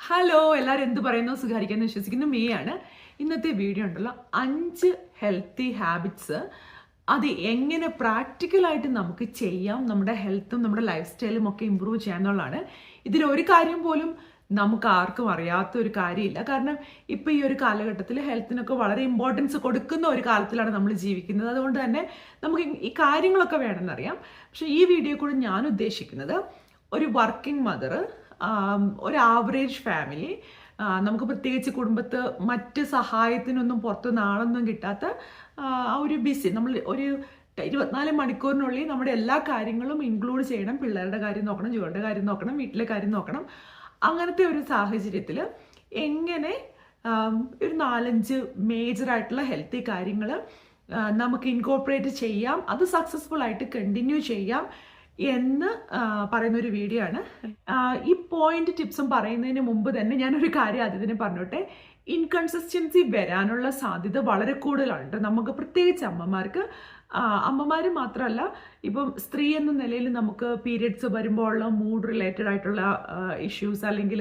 Hello, എല്ലാവരും എന്ത് പറയുന്നു? സുഖാരിക്കാന്ന് വിശ്വസിക്കുന്നു. മേയാണ് ഇന്നത്തെ വീഡിയോ ഉണ്ടല്ലോ. 5 ഹെൽത്തി ഹാബിറ്റ്സ് അത് എങ്ങനെ പ്രാക്ടിക്കലായിട്ട് നമുക്ക് ചെയ്യാം, നമ്മുടെ ഹെൽത്തും നമ്മുടെ ലൈഫ് സ്റ്റൈലും ഒക്കെ ഇമ്പ്രൂവ് ചെയ്യാന്നുള്ളതാണ്. ഇതിലൊരു കാര്യം പോലും നമുക്ക് ആർക്കും അറിയാത്ത ഒരു കാര്യമില്ല. കാരണം ഇപ്പം ഈ ഒരു കാലഘട്ടത്തിൽ ഹെൽത്തിനൊക്കെ വളരെ ഇമ്പോർട്ടൻസ് കൊടുക്കുന്ന ഒരു കാലത്തിലാണ് നമ്മൾ ജീവിക്കുന്നത്. അതുകൊണ്ട് തന്നെ നമുക്ക് ഈ കാര്യങ്ങളൊക്കെ വേണമെന്നറിയാം. പക്ഷേ ഈ വീഡിയോ കൂടെ ഞാൻ ഉദ്ദേശിക്കുന്നത് ഒരു വർക്കിംഗ് മദർ, ഒരു ആവറേജ് ഫാമിലി, നമുക്ക് പ്രത്യേകിച്ച് കുടുംബത്ത് മറ്റ് സഹായത്തിനൊന്നും പുറത്ത് നാളൊന്നും കിട്ടാത്ത ഒരു ബിസി, നമ്മൾ ഒരു 24 മണിക്കൂറിനുള്ളിൽ നമ്മുടെ എല്ലാ കാര്യങ്ങളും ഇൻക്ലൂഡ് ചെയ്യണം. പിള്ളേരുടെ കാര്യം നോക്കണം, ജോലിയുടെ കാര്യം നോക്കണം, വീട്ടിലെ കാര്യം നോക്കണം. അങ്ങനത്തെ ഒരു സാഹചര്യത്തിൽ എങ്ങനെ ഒരു 4-5 മേജറായിട്ടുള്ള ഹെൽത്തി കാര്യങ്ങൾ നമുക്ക് ഇൻകോർപ്പറേറ്റ് ചെയ്യാം, അത് സക്സസ്ഫുൾ ആയിട്ട് കണ്ടിന്യൂ ചെയ്യാം എന്ന് പറയുന്ന ഒരു വീഡിയോ ആണ്. ഈ പോയിന്റ് ടിപ്സും പറയുന്നതിന് മുമ്പ് തന്നെ ഞാനൊരു കാര്യം ആദ്യത്തിന് പറഞ്ഞോട്ടെ. ഇൻകൺസിസ്റ്റൻസി വരാനുള്ള സാധ്യത വളരെ കൂടുതലുണ്ട് നമുക്ക്, പ്രത്യേകിച്ച് അമ്മമാർ മാത്രമല്ല, ഇപ്പം സ്ത്രീ എന്ന നിലയിൽ നമുക്ക് പീരിയഡ്സ് വരുമ്പോഴുള്ള മൂഡ് റിലേറ്റഡ് ആയിട്ടുള്ള ഇഷ്യൂസ്, അല്ലെങ്കിൽ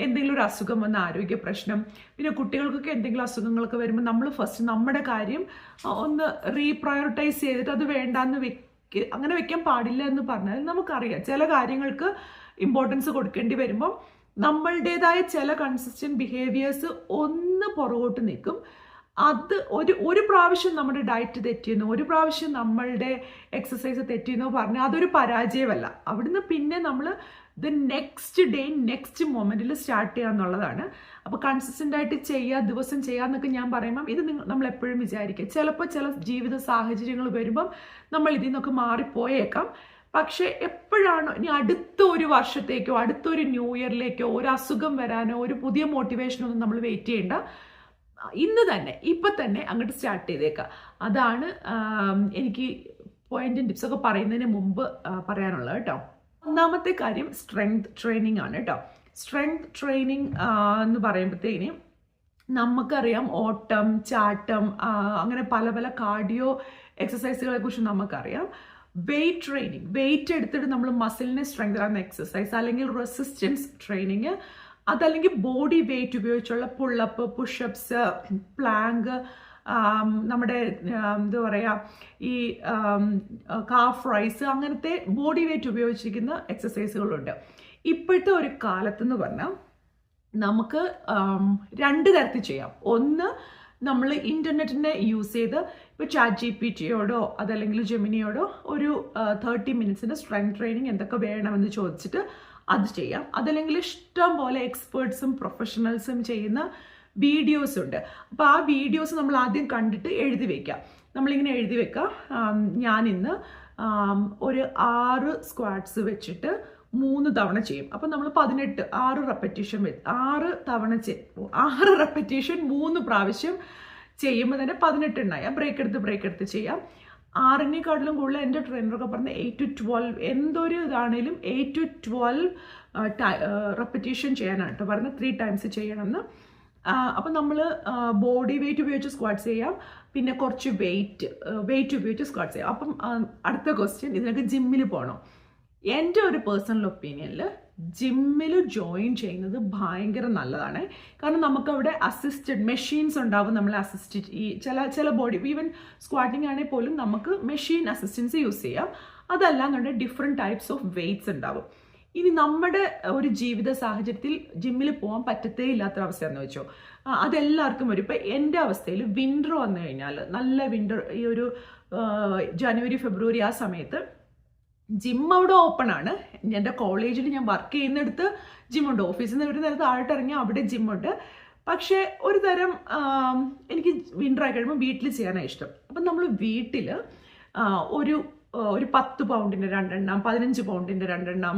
എന്തെങ്കിലും ഒരു അസുഖം വന്ന ആരോഗ്യ പ്രശ്നം, പിന്നെ കുട്ടികൾക്കൊക്കെ എന്തെങ്കിലും അസുഖങ്ങളൊക്കെ വരുമ്പോൾ നമ്മൾ ഫസ്റ്റ് നമ്മുടെ കാര്യം ഒന്ന് റീപ്രയോറിറ്റൈസ് ചെയ്തിട്ട് അത് വേണ്ടാന്ന് അങ്ങനെ വെക്കാൻ പാടില്ല എന്ന് പറഞ്ഞാൽ നമുക്കറിയാം ചില കാര്യങ്ങൾക്ക് ഇമ്പോർട്ടൻസ് കൊടുക്കേണ്ടി വരുമ്പം നമ്മളുടേതായ ചില കൺസിസ്റ്റന്റ് ബിഹേവിയേഴ്സ് ഒന്ന് പുറകോട്ട് നിൽക്കും. അത് ഒരു പ്രാവശ്യം നമ്മുടെ ഡയറ്റ് തെറ്റിയെന്നോ, ഒരു പ്രാവശ്യം നമ്മളുടെ എക്സസൈസ് തെറ്റിയെന്നോ പറഞ്ഞാൽ അതൊരു പരാജയമല്ല. അവിടുന്ന് പിന്നെ നമ്മൾ നെക്സ്റ്റ് ഡേ നെക്സ്റ്റ് മൊമെന്റിൽ സ്റ്റാർട്ട് ചെയ്യുക എന്നുള്ളതാണ്. അപ്പോൾ കൺസിസ്റ്റന്റ് ആയിട്ട് ചെയ്യുക, ദിവസം ചെയ്യാന്നൊക്കെ ഞാൻ പറയുമ്പം ഇത് നമ്മൾ എപ്പോഴും വിചാരിക്കുക, ചിലപ്പോൾ ചില ജീവിത സാഹചര്യങ്ങൾ വരുമ്പം നമ്മൾ ഇതിൽ നിന്നൊക്കെ മാറിപ്പോയേക്കാം. പക്ഷെ എപ്പോഴാണോ ഇനി അടുത്ത ഒരു വർഷത്തേക്കോ അടുത്തൊരു ന്യൂ ഇയറിലേക്കോ ഒരു അസുഖം വരാനോ ഒരു പുതിയ മോട്ടിവേഷനോ ഒന്നും നമ്മൾ വെയിറ്റ് ചെയ്യേണ്ട. ഇന്ന് തന്നെ ഇപ്പം തന്നെ അങ്ങോട്ട് സ്റ്റാർട്ട് ചെയ്തേക്കാം. അതാണ് എനിക്ക് പോയിന്റും ടിപ്സൊക്കെ പറയുന്നതിന് മുമ്പ് പറയാനുള്ളത് കേട്ടോ. ഒന്നാമത്തെ കാര്യം സ്ട്രെങ്ത് ട്രെയിനിങ് ആണ് കേട്ടോ. സ്ട്രെങ്ത് ട്രെയിനിങ് എന്ന് പറയുമ്പോഴത്തേന് നമുക്കറിയാം ഓട്ടം, ചാട്ടം, അങ്ങനെ പല പല കാർഡിയോ എക്സസൈസുകളെ കുറിച്ച് നമുക്കറിയാം. വെയിറ്റ് ട്രെയിനിങ്, വെയിറ്റ് എടുത്തിട്ട് നമ്മൾ മസിലിനെ സ്ട്രെങ്ത് ആകുന്ന എക്സസൈസ്, അല്ലെങ്കിൽ റെസിസ്റ്റൻസ് ട്രെയിനിങ്, അതല്ലെങ്കിൽ ബോഡി വെയിറ്റ് ഉപയോഗിച്ചുള്ള പുള്ളപ്പ്, പുഷപ്സ്, പ്ലാങ്ക്, നമ്മുടെ എന്താ പറയുക ഈ കാഫ് റൈസ്, അങ്ങനത്തെ ബോഡി വെയിറ്റ് ഉപയോഗിച്ചിരിക്കുന്ന എക്സസൈസുകളുണ്ട്. ഇപ്പോഴത്തെ ഒരു കാലത്തെന്ന് പറഞ്ഞാൽ നമുക്ക് 2 തരത്തിൽ ചെയ്യാം. ഒന്ന്, നമ്മൾ ഇൻ്റർനെറ്റിനെ യൂസ് ചെയ്ത് ഇപ്പോൾ ChatGPTയോടോ അതല്ലെങ്കിൽ ജെമിനിയോടോ ഒരു 30 മിനിറ്റ്സിൻ്റെ സ്ട്രെങ്ത് ട്രെയിനിങ് എന്തൊക്കെ വേണമെന്ന് ചോദിച്ചിട്ട് അത് ചെയ്യാം. അതല്ലെങ്കിൽ ഇഷ്ടം പോലെ എക്സ്പേർട്സും പ്രൊഫഷണൽസും ചെയ്യുന്ന വീഡിയോസ് ഉണ്ട്. അപ്പോൾ ആ വീഡിയോസ് നമ്മൾ ആദ്യം കണ്ടിട്ട് എഴുതി വെക്കാം. നമ്മളിങ്ങനെ എഴുതി വെക്കാം, ഞാനിന്ന് ഒരു 6 സ്ക്വാട്സ് വെച്ചിട്ട് 3 തവണ ചെയ്യും. അപ്പം നമ്മൾ 6 റെപ്പറ്റീഷൻ 6 റെപ്പറ്റീഷൻ 3 പ്രാവശ്യം ചെയ്യുമ്പോൾ തന്നെ 18 ഉണ്ടായി. ബ്രേക്ക് എടുത്ത് ചെയ്യാം. 6-നെക്കാട്ടിലും കൂടുതൽ എൻ്റെ ട്രെയിനറൊക്കെ പറഞ്ഞ 8 to 12 എന്തൊരു ഇതാണേലും 8 to 12 റെപ്പറ്റീഷൻ ചെയ്യാനാണ് കേട്ടോ പറയുന്നത്. 3 times ചെയ്യണമെന്ന്. അപ്പം നമ്മൾ ബോഡി വെയിറ്റ് ഉപയോഗിച്ച് സ്ക്വാട്ട്സ് ചെയ്യാം, പിന്നെ കുറച്ച് വെയിറ്റ് ഉപയോഗിച്ച് സ്ക്വാട്ട്സ് ചെയ്യാം. അപ്പം അടുത്ത ക്വസ്റ്റ്യൻ, ഇതിനൊക്കെ ജിമ്മിൽ പോകണം. എൻ്റെ ഒരു പേഴ്സണൽ ഒപ്പീനിയനിൽ ജിമ്മിൽ ജോയിൻ ചെയ്യുന്നത് ഭയങ്കര നല്ലതാണ്. കാരണം നമുക്കവിടെ അസിസ്റ്റഡ് മെഷീൻസ് ഉണ്ടാവും, നമ്മളെ അസിസ്റ്റ് ഈ ചില ബോഡി ഈവൻ സ്ക്വാറ്റിംഗ് ആണെങ്കിൽ പോലും നമുക്ക് മെഷീൻ അസിസ്റ്റൻസ് യൂസ് ചെയ്യാം. അതല്ലാന്നുണ്ടെങ്കിൽ ഡിഫറെൻറ്റ് ടൈപ്സ് ഓഫ് വെയ്റ്റ്സ് ഉണ്ടാവും. ഇനി നമ്മുടെ ഒരു ജീവിത സാഹചര്യത്തിൽ ജിമ്മിൽ പോകാൻ പറ്റത്തേ ഇല്ലാത്തൊരവസ്ഥ എന്ന് വെച്ചോ, അതെല്ലാവർക്കും വരും. ഇപ്പം എൻ്റെ അവസ്ഥയിൽ വിൻ്റർ വന്നു കഴിഞ്ഞാൽ, നല്ല വിൻ്റർ, ഈ ഒരു ജനുവരി ഫെബ്രുവരി ആ സമയത്ത് ജിം അവിടെ ഓപ്പൺ ആണ്. എൻ്റെ കോളേജിൽ ഞാൻ വർക്ക് ചെയ്യുന്നിടത്ത് ജിമ്മുണ്ട്, ഓഫീസിൽ നിന്ന് ഒരു നേരത്തെ താഴോട്ട് ഇറങ്ങിയാൽ അവിടെ ജിമ്മുണ്ട്. പക്ഷേ ഒരു തരം എനിക്ക് വിൻ്റർ ആയി കഴിയുമ്പോൾ വീട്ടിൽ ചെയ്യാനാണ് ഇഷ്ടം. അപ്പം നമ്മൾ വീട്ടിൽ ഒരു 10 പൗണ്ടിൻ്റെ 2 എണ്ണം, 15 പൗണ്ടിൻ്റെ 2 എണ്ണം,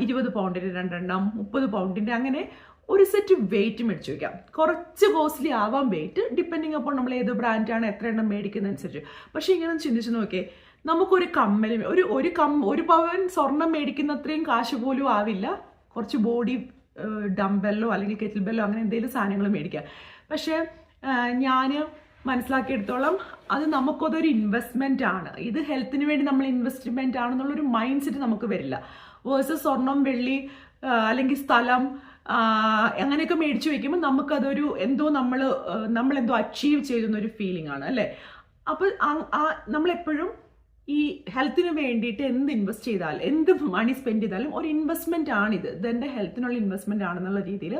20 പൗണ്ടിൻ്റെ 2 എണ്ണം, 30 പൗണ്ടിൻ്റെ, അങ്ങനെ ഒരു സെറ്റ് വെയിറ്റ് മേടിച്ച് വയ്ക്കാം. കുറച്ച് കോസ്റ്റ്ലി ആവാം വെയിറ്റ്, ഡിപ്പെൻഡിങ് അപ്പോൾ നമ്മൾ ഏത് ബ്രാൻഡാണ് എത്ര എണ്ണം മേടിക്കുന്നതനുസരിച്ച്. പക്ഷേ ഇങ്ങനെ ചിന്തിച്ച് നോക്കിയേ, നമുക്കൊരു കമ്മൽ, ഒരു പവൻ സ്വർണം മേടിക്കുന്ന അത്രയും കാശ് പോലും ആവില്ല കുറച്ച് ബോഡി ഡംബെല്ലോ അല്ലെങ്കിൽ കെറ്റിൽ ബെല്ലോ അങ്ങനെ എന്തെങ്കിലും സാധനങ്ങൾ മേടിക്കാം. പക്ഷേ ഞാൻ മനസ്സിലാക്കിയെടുത്തോളം അത് നമുക്കതൊരു ഇൻവെസ്റ്റ്മെൻ്റ് ആണ്. ഇത് ഹെൽത്തിന് വേണ്ടി നമ്മൾ ഇൻവെസ്റ്റ്മെൻ്റ് ആണെന്നുള്ളൊരു മൈൻഡ് സെറ്റ് നമുക്ക് വരില്ല. വേഴ്സസ് സ്വർണം, വെള്ളി, അല്ലെങ്കിൽ സ്ഥലം, അങ്ങനെയൊക്കെ മേടിച്ചു വെക്കുമ്പോൾ നമുക്കതൊരു എന്തോ നമ്മളെന്തോ അച്ചീവ് ചെയ്തെന്നൊരു ഫീലിംഗ് ആണ് അല്ലേ. അപ്പോൾ നമ്മളെപ്പോഴും ഈ ഹെൽത്തിന് വേണ്ടിയിട്ട് എന്ത് ഇൻവെസ്റ്റ് ചെയ്താലും, എന്ത് മണി സ്പെൻഡ് ചെയ്താലും ഒരു ഇൻവെസ്റ്റ്മെന്റ് ആണിത്, ഇതെൻ്റെ ഹെൽത്തിനുള്ള ഇൻവെസ്റ്റ്മെന്റ് ആണെന്നുള്ള രീതിയിൽ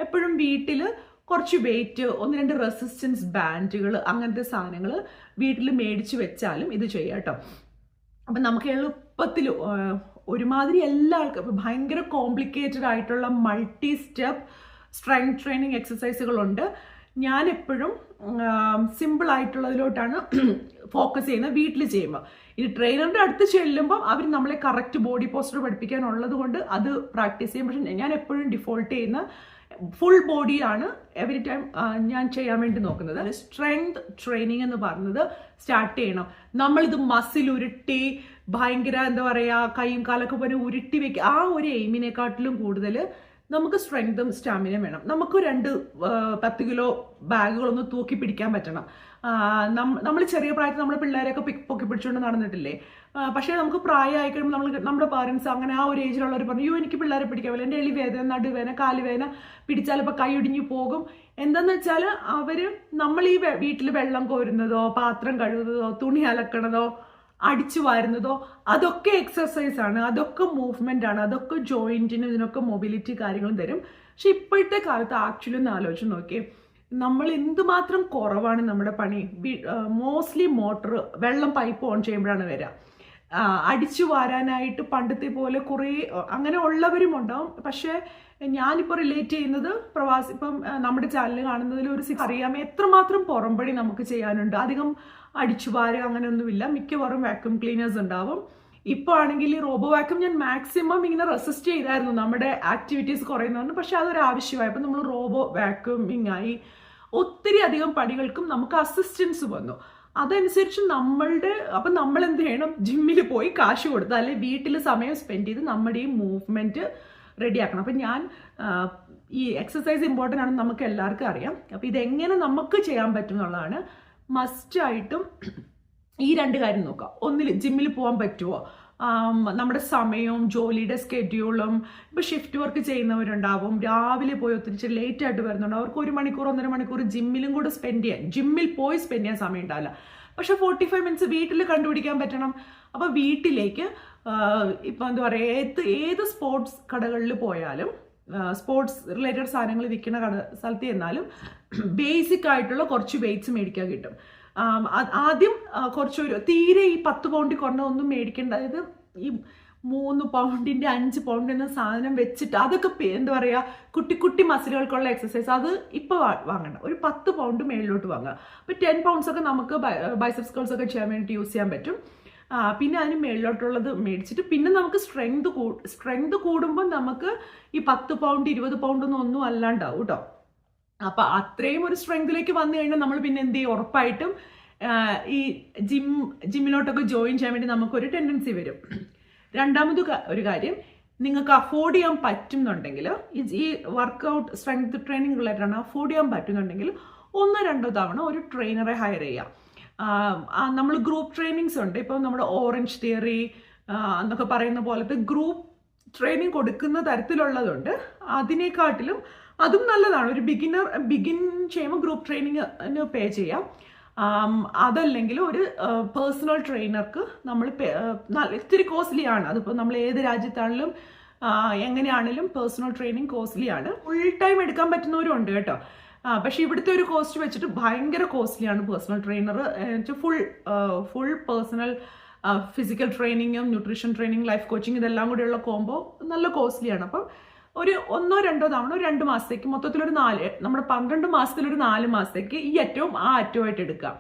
എപ്പോഴും വീട്ടിൽ കുറച്ച് വെയിറ്റ്, 1-2 റെസിസ്റ്റൻസ് ബാൻഡുകൾ, അങ്ങനത്തെ സാധനങ്ങൾ വീട്ടിൽ മേടിച്ചു വെച്ചാലും ഇത് ചെയ്യാം കേട്ടോ. അപ്പം നമുക്ക് എളുപ്പത്തിൽ ഒരുമാതിരി എല്ലാ ആൾക്കാർക്കും ഭയങ്കര കോംപ്ലിക്കേറ്റഡ് ആയിട്ടുള്ള മൾട്ടി സ്റ്റെപ്പ് സ്ട്രെങ്ത് ട്രെയിനിങ് എക്സസൈസുകളുണ്ട്. ഞാൻ എപ്പോഴും സിമ്പിൾ ആയിട്ടുള്ളതിലോട്ടാണ് ഫോക്കസ് ചെയ്യുന്നത് വീട്ടിൽ ചെയ്യുമ്പോൾ. ഇനി ട്രെയിനറിൻ്റെ അടുത്ത് ചെല്ലുമ്പോൾ അവർ നമ്മളെ കറക്റ്റ് ബോഡി പോസ്റ്റർ പഠിപ്പിക്കാനുള്ളത് കൊണ്ട് അത് പ്രാക്ടീസ് ചെയ്യും. പക്ഷെ ഞാൻ എപ്പോഴും ഡിഫോൾട്ട് ചെയ്യുന്ന ഫുൾ ബോഡിയാണ് എവറി ടൈം ഞാൻ ചെയ്യാൻ വേണ്ടി നോക്കുന്നത്. സ്ട്രെങ്ത് ട്രെയിനിങ് എന്ന് പറയുന്നത് സ്റ്റാർട്ട് ചെയ്യണം. നമ്മളിത് മസിൽ ഉരുട്ടി ഭയങ്കര എന്താ പറയുക, കൈയും കാലൊക്കെ പോലെ ഉരുട്ടി വെക്കുക, ആ ഒരു എയിമിനെക്കാട്ടിലും കൂടുതൽ നമുക്ക് സ്ട്രെങ്തും സ്റ്റാമിനയും വേണം. നമുക്ക് 10 കിലോ ബാഗുകളൊന്ന് തൂക്കി പിടിക്കാൻ പറ്റണം. നമ്മൾ ചെറിയ പ്രായത്തിൽ നമ്മുടെ പിള്ളേരെയൊക്കെ പൊക്കി പിടിച്ചുകൊണ്ട് നടന്നിട്ടില്ലേ. പക്ഷേ നമുക്ക് പ്രായമായി കഴിയുമ്പോൾ നമ്മുടെ പാരൻസ് അങ്ങനെ ആ ഒരു ഏജിലുള്ളവർ പറഞ്ഞു, എനിക്ക് പിള്ളേരെ പിടിക്കാൻ പറ്റില്ല, എൻ്റെ എളിവേദന, നടുവേദന, കാലുവേദന, പിടിച്ചാലിപ്പോൾ കൈ ഒടിഞ്ഞു പോകും. എന്താന്ന് വെച്ചാൽ നമ്മൾ ഈ വീട്ടിൽ വെള്ളം കോരുന്നതോ പാത്രം കഴുകുന്നതോ തുണി അലക്കണതോ അടിച്ചു വാരുന്നതോ അതൊക്കെ എക്സസൈസ് ആണ്, അതൊക്കെ മൂവ്മെന്റ് ആണ്, അതൊക്കെ ജോയിന്റിനും ഇതിനൊക്കെ മൊബിലിറ്റി കാര്യങ്ങളും തരും. പക്ഷെ ഇപ്പോഴത്തെ കാലത്ത് ആക്ച്വലി ഒന്ന് ആലോചിച്ച് നോക്കിയേ, നമ്മൾ എന്തുമാത്രം കുറവാണ് നമ്മുടെ പണി. മോസ്റ്റ്ലി മോട്ടർ, വെള്ളം പൈപ്പ് ഓൺ ചെയ്യുമ്പോഴാണ് വരിക. അടിച്ചു വാരാനായിട്ട് പണ്ടത്തെ പോലെ കുറേ അങ്ങനെ ഉള്ളവരും ഉണ്ടാവും. പക്ഷേ ഞാനിപ്പോൾ റിലേറ്റ് ചെയ്യുന്നത് ഇപ്പം നമ്മുടെ ചാനൽ കാണുന്നതിൽ അറിയാം എത്രമാത്രം പുറംപടി നമുക്ക് ചെയ്യാനുണ്ട്. അധികം അടിച്ചു വാരുക അങ്ങനെയൊന്നുമില്ല, മിക്കവാറും വാക്യൂം ക്ലീനേഴ്സ് ഉണ്ടാവും. ഇപ്പോൾ ആണെങ്കിൽ ഈ റോബോ വാക്യൂം ഞാൻ മാക്സിമം ഇങ്ങനെ റെസിസ്റ്റ് ചെയ്തായിരുന്നു നമ്മുടെ ആക്ടിവിറ്റീസ് കുറയുന്നതുകൊണ്ട്. പക്ഷെ അതൊരു ആവശ്യമായപ്പോൾ നമ്മൾ റോബോ വാക്യൂമിങ് ആയി. ഒത്തിരി അധികം പണികൾക്കും നമുക്ക് അസിസ്റ്റൻസ് വന്നു. അതനുസരിച്ച് അപ്പം നമ്മൾ എന്ത് ചെയ്യണം, ജിമ്മിൽ പോയി കാശ് കൊടുത്ത് അല്ലെങ്കിൽ വീട്ടിൽ സമയം സ്പെൻഡ് ചെയ്ത് നമ്മുടെ ഈ മൂവ്മെന്റ് റെഡിയാക്കണം. അപ്പം ഞാൻ ഈ എക്സസൈസ് ഇമ്പോർട്ടൻ്റ് ആണെന്ന് നമുക്ക് എല്ലാവർക്കും അറിയാം. അപ്പം ഇതെങ്ങനെ നമുക്ക് ചെയ്യാൻ പറ്റും എന്നുള്ളതാണ്. മസ്റ്റായിട്ടും ഈ 2 കാര്യം നോക്കാം. ഒന്നിൽ ജിമ്മിൽ പോകാൻ പറ്റുമോ, നമ്മുടെ സമയവും ജോലിയുടെ സ്കെഡ്യൂളും. ഇപ്പോൾ ഷിഫ്റ്റ് വർക്ക് ചെയ്യുന്നവരുണ്ടാവും, രാവിലെ പോയി ഒത്തിരി ലേറ്റ് ആയിട്ട് വരുന്നുണ്ട്, അവർക്ക് 1 മണിക്കൂർ 1.5 മണിക്കൂർ ജിമ്മിലും കൂടെ ജിമ്മിൽ പോയി സ്പെൻഡ് ചെയ്യാൻ സമയം ഉണ്ടാവില്ല. പക്ഷെ 45 മിനിറ്റ്സ് വീട്ടിൽ കണ്ടുപിടിക്കാൻ പറ്റണം. അപ്പോൾ വീട്ടിലേക്ക് ഇപ്പം എന്താ പറയുക, ഏത് സ്പോർട്സ് കടകളിൽ പോയാലും, സ്പോർട്സ് റിലേറ്റഡ് സാധനങ്ങൾ വിൽക്കുന്ന സ്ഥലത്ത് ചെന്നാലും ബേസിക് ആയിട്ടുള്ള കുറച്ച് വെയ്റ്റ്സ് മേടിക്കാൻ കിട്ടും. ആദ്യം തീരെ ഈ 10 പൗണ്ടിൽ കുറഞ്ഞൊന്നും മേടിക്കേണ്ട. അതായത് ഈ 3 പൗണ്ടിൻ്റെ 5 പൗണ്ട് എന്ന സാധനം വെച്ചിട്ട് അതൊക്കെ എന്താ പറയുക, കുട്ടി മസിലുകൾക്കുള്ള എക്സസൈസ്, അത് ഇപ്പോൾ വാങ്ങണ്ട. ഒരു 10 പൗണ്ട് മേളിലോട്ട് വാങ്ങുക. അപ്പോൾ 10 പൗണ്ട്സ് ഒക്കെ നമുക്ക് ബൈസെപ്സ് കേൾസ് ഒക്കെ ചെയ്യാൻ വേണ്ടിയിട്ട് യൂസ് ചെയ്യാൻ പറ്റും. പിന്നെ അതിന് മേളിലോട്ടുള്ളത് മേടിച്ചിട്ട് പിന്നെ നമുക്ക് സ്ട്രെങ്ത് കൂടുമ്പോൾ നമുക്ക് ഈ 10 പൗണ്ട് 20 പൗണ്ട് ഒന്നും അല്ലാണ്ടാവും കേട്ടോ. അപ്പം അത്രയും ഒരു സ്ട്രെങ്തിലേക്ക് വന്നു കഴിഞ്ഞാൽ നമ്മൾ പിന്നെ എന്ത് ചെയ്യും, ഉറപ്പായിട്ടും ഈ ജിമ്മിലോട്ടൊക്കെ ജോയിൻ ചെയ്യാൻ വേണ്ടി നമുക്കൊരു ടെൻഡൻസി വരും. രണ്ടാമത് ഒരു കാര്യം, നിങ്ങൾക്ക് അഫോർഡ് ചെയ്യാൻ പറ്റുന്നുണ്ടെങ്കിൽ, ഈ workout strength training related afford ചെയ്യാൻ പറ്റുന്നുണ്ടെങ്കിൽ 1-2 തവണ ഒരു ട്രെയിനറെ ഹയർ ചെയ്യാം. നമ്മൾ ഗ്രൂപ്പ് ട്രെയിനിങ്സ് ഉണ്ട്. ഇപ്പം നമ്മുടെ ഓറഞ്ച് തിയറി എന്നൊക്കെ പറയുന്ന പോലത്തെ ഗ്രൂപ്പ് ട്രെയിനിങ് കൊടുക്കുന്ന തരത്തിലുള്ളതുണ്ട്. അതിനെക്കാട്ടിലും അതും നല്ലതാണ്. ഒരു ബിഗിൻ ചെയ്യുമ്പോൾ ഗ്രൂപ്പ് ട്രെയിനിങ്ങിന് പേ ചെയ്യാം. അതല്ലെങ്കിൽ ഒരു പേഴ്സണൽ ട്രെയിനർക്ക് നമ്മൾ ഇത്തിരി കോസ്റ്റ്ലി ആണ്. അതിപ്പോൾ നമ്മൾ ഏത് രാജ്യത്താണെങ്കിലും എങ്ങനെയാണെങ്കിലും പേഴ്സണൽ ട്രെയിനിങ് കോസ്റ്റ്ലി ആണ്. ഫുൾ ടൈം എടുക്കാൻ പറ്റുന്നവരും ഉണ്ട് കേട്ടോ. പക്ഷെ ഇവിടുത്തെ ഒരു കോസ്റ്റ് വെച്ചിട്ട് ഭയങ്കര കോസ്റ്റ്ലിയാണ് personal trainer. Full personal physical ട്രെയിനിങ്ങും ന്യൂട്രീഷൻ ട്രെയിനിങ് ലൈഫ് കോച്ചിങ് ഇതെല്ലാം കൂടെയുള്ള കോംബോ നല്ല കോസ്റ്റ്ലിയാണ്. അപ്പം ഒരു 1-2 തവണ ഒരു 2 മാസത്തേക്ക് മൊത്തത്തിലൊരു 4, നമ്മുടെ 12 മാസത്തിലൊരു 4 മാസത്തേക്ക് ഈ അറ്റമായിട്ട് എടുക്കുക.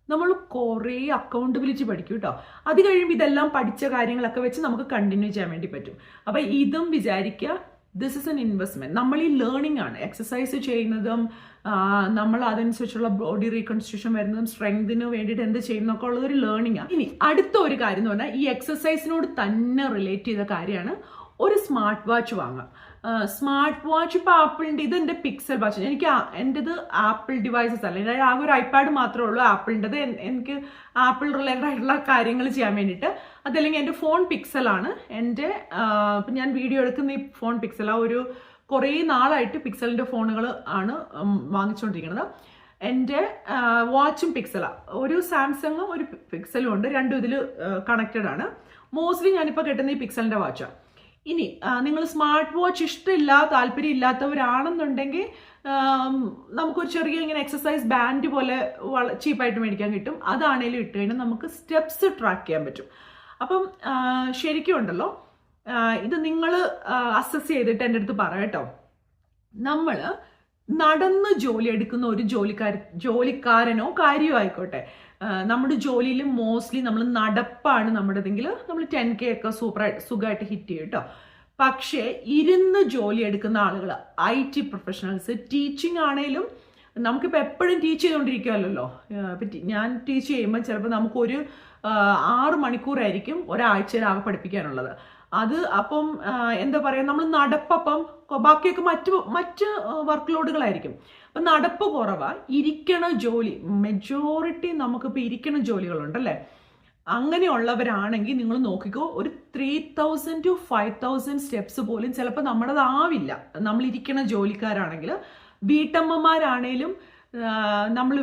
നമ്മൾ കുറേ അക്കൗണ്ടബിലിറ്റി പഠിക്കും കേട്ടോ. അത് കഴിയുമ്പോൾ ഇതെല്ലാം പഠിച്ച കാര്യങ്ങളൊക്കെ വെച്ച് നമുക്ക് കണ്ടിന്യൂ ചെയ്യാൻ വേണ്ടി പറ്റും. അപ്പം ഇതും വിചാരിക്കുക, ദിസ് ഇസ് എൻ ഇൻവെസ്റ്റ്മെന്റ്. നമ്മൾ ഈ ലേണിംഗ് ആണ്, എക്സസൈസ് ചെയ്യുന്നതും നമ്മൾ അതനുസരിച്ചുള്ള ബോഡി റീകൺസ്ട്രക്ഷൻ വരുന്നതും സ്ട്രെങ്തിന് വേണ്ടിയിട്ട് എന്ത് ചെയ്യുന്നൊക്കെ ഉള്ളതൊരു ലേണിംഗ് ആണ്. ഇനി അടുത്ത ഒരു കാര്യം എന്ന് പറഞ്ഞാൽ ഈ എക്സസൈസിനോട് തന്നെ റിലേറ്റ് ചെയ്ത കാര്യമാണ് ഒരു സ്മാർട്ട് വാച്ച് വാങ്ങാം. സ്മാർട്ട് വാച്ച് ഇപ്പോൾ ആപ്പിളിൻ്റെ, ഇത് എൻ്റെ പിക്സൽ വാച്ച്. എൻ്റെത് ആപ്പിൾ ഡിവൈസസ് അല്ല, എനിക്ക് ആകെ ഒരു ഐപാഡ് മാത്രമേ ഉള്ളൂ ആപ്പിളിൻ്റെത്. എനിക്ക് ആപ്പിൾ റിലേറ്റഡ് ആയിട്ടുള്ള കാര്യങ്ങൾ ചെയ്യാൻ വേണ്ടിയിട്ട്. അതല്ലെങ്കിൽ എൻ്റെ ഫോൺ പിക്സലാണ്. ഇപ്പം ഞാൻ വീഡിയോ എടുക്കുന്ന ഈ ഫോൺ പിക്സൽ, ആ ഒരു കുറേ നാളായിട്ട് പിക്സലിൻ്റെ ഫോണുകൾ ആണ് വാങ്ങിച്ചുകൊണ്ടിരിക്കുന്നത്. എൻ്റെ വാച്ചും പിക്സലാണ്, ഒരു സാംസങ്ങും ഒരു പിക്സലും ഉണ്ട്, രണ്ടും ഇതിൽ കണക്റ്റഡ് ആണ്. മോസ്റ്റ്ലി ഞാനിപ്പോൾ കിട്ടുന്ന ഈ പിക്സലിൻ്റെ വാച്ചാണ്. ഇനി നിങ്ങൾ സ്മാർട്ട് വാച്ച് ഇഷ്ടമില്ല, താല്പര്യം ഇല്ലാത്തവരാണെന്നുണ്ടെങ്കിൽ നമുക്കൊരു ചെറിയ ഇങ്ങനെ എക്സസൈസ് ബാൻഡ് പോലെ ചീപ്പായിട്ട് മേടിക്കാൻ കിട്ടും. അതാണേലും ഇട്ട് കഴിഞ്ഞാൽ നമുക്ക് സ്റ്റെപ്സ് ട്രാക്ക് ചെയ്യാൻ പറ്റും. അപ്പം ശരിക്കും ഉണ്ടല്ലോ, ഇത് നിങ്ങൾ അസസ് ചെയ്തിട്ട് എൻ്റെ അടുത്ത് പറയട്ടോ. നമ്മൾ നടന്ന് ജോലി എടുക്കുന്ന ഒരു ജോലിക്കാരനോ കാര്യമോ ആയിക്കോട്ടെ, നമ്മുടെ ജോലിയിൽ മോസ്റ്റ്ലി നമ്മൾ നടപ്പാണ് നമ്മുടെതെങ്കിൽ നമ്മൾ 10K ഒക്കെ സുഖമായിട്ട് ഹിറ്റ് ചെയ്യും കേട്ടോ. പക്ഷേ ഇരുന്ന് ജോലി എടുക്കുന്ന ആളുകൾ, IT പ്രൊഫഷണൽസ്, ടീച്ചിങ് ആണേലും നമുക്കിപ്പോൾ എപ്പോഴും ടീച്ച് ചെയ്തുകൊണ്ടിരിക്കുമല്ലോ. ഞാൻ ടീച്ച് ചെയ്യുമ്പോൾ ചിലപ്പോൾ നമുക്കൊരു 6 മണിക്കൂറായിരിക്കും ഒരാഴ്ചയിൽ ആകെ പഠിപ്പിക്കാനുള്ളത്. അത് അപ്പം എന്താ പറയുക, നമ്മൾ നടപ്പപ്പം ബാക്കിയൊക്കെ മറ്റ് വർക്ക് ലോഡുകളായിരിക്കും. അപ്പം നടപ്പ് കുറവാ, ഇരിക്കണ ജോലി മെജോറിറ്റി നമുക്കിപ്പോൾ ഇരിക്കണ ജോലികളുണ്ടല്ലേ. അങ്ങനെയുള്ളവരാണെങ്കിൽ നിങ്ങൾ നോക്കിക്കോ, ഒരു 3000 to 5000 സ്റ്റെപ്സ് പോലും ചിലപ്പോൾ നമ്മുടേതാവില്ല. നമ്മൾ ഇരിക്കണ ജോലിക്കാരാണെങ്കിൽ, വീട്ടമ്മമാരാണേലും നമ്മൾ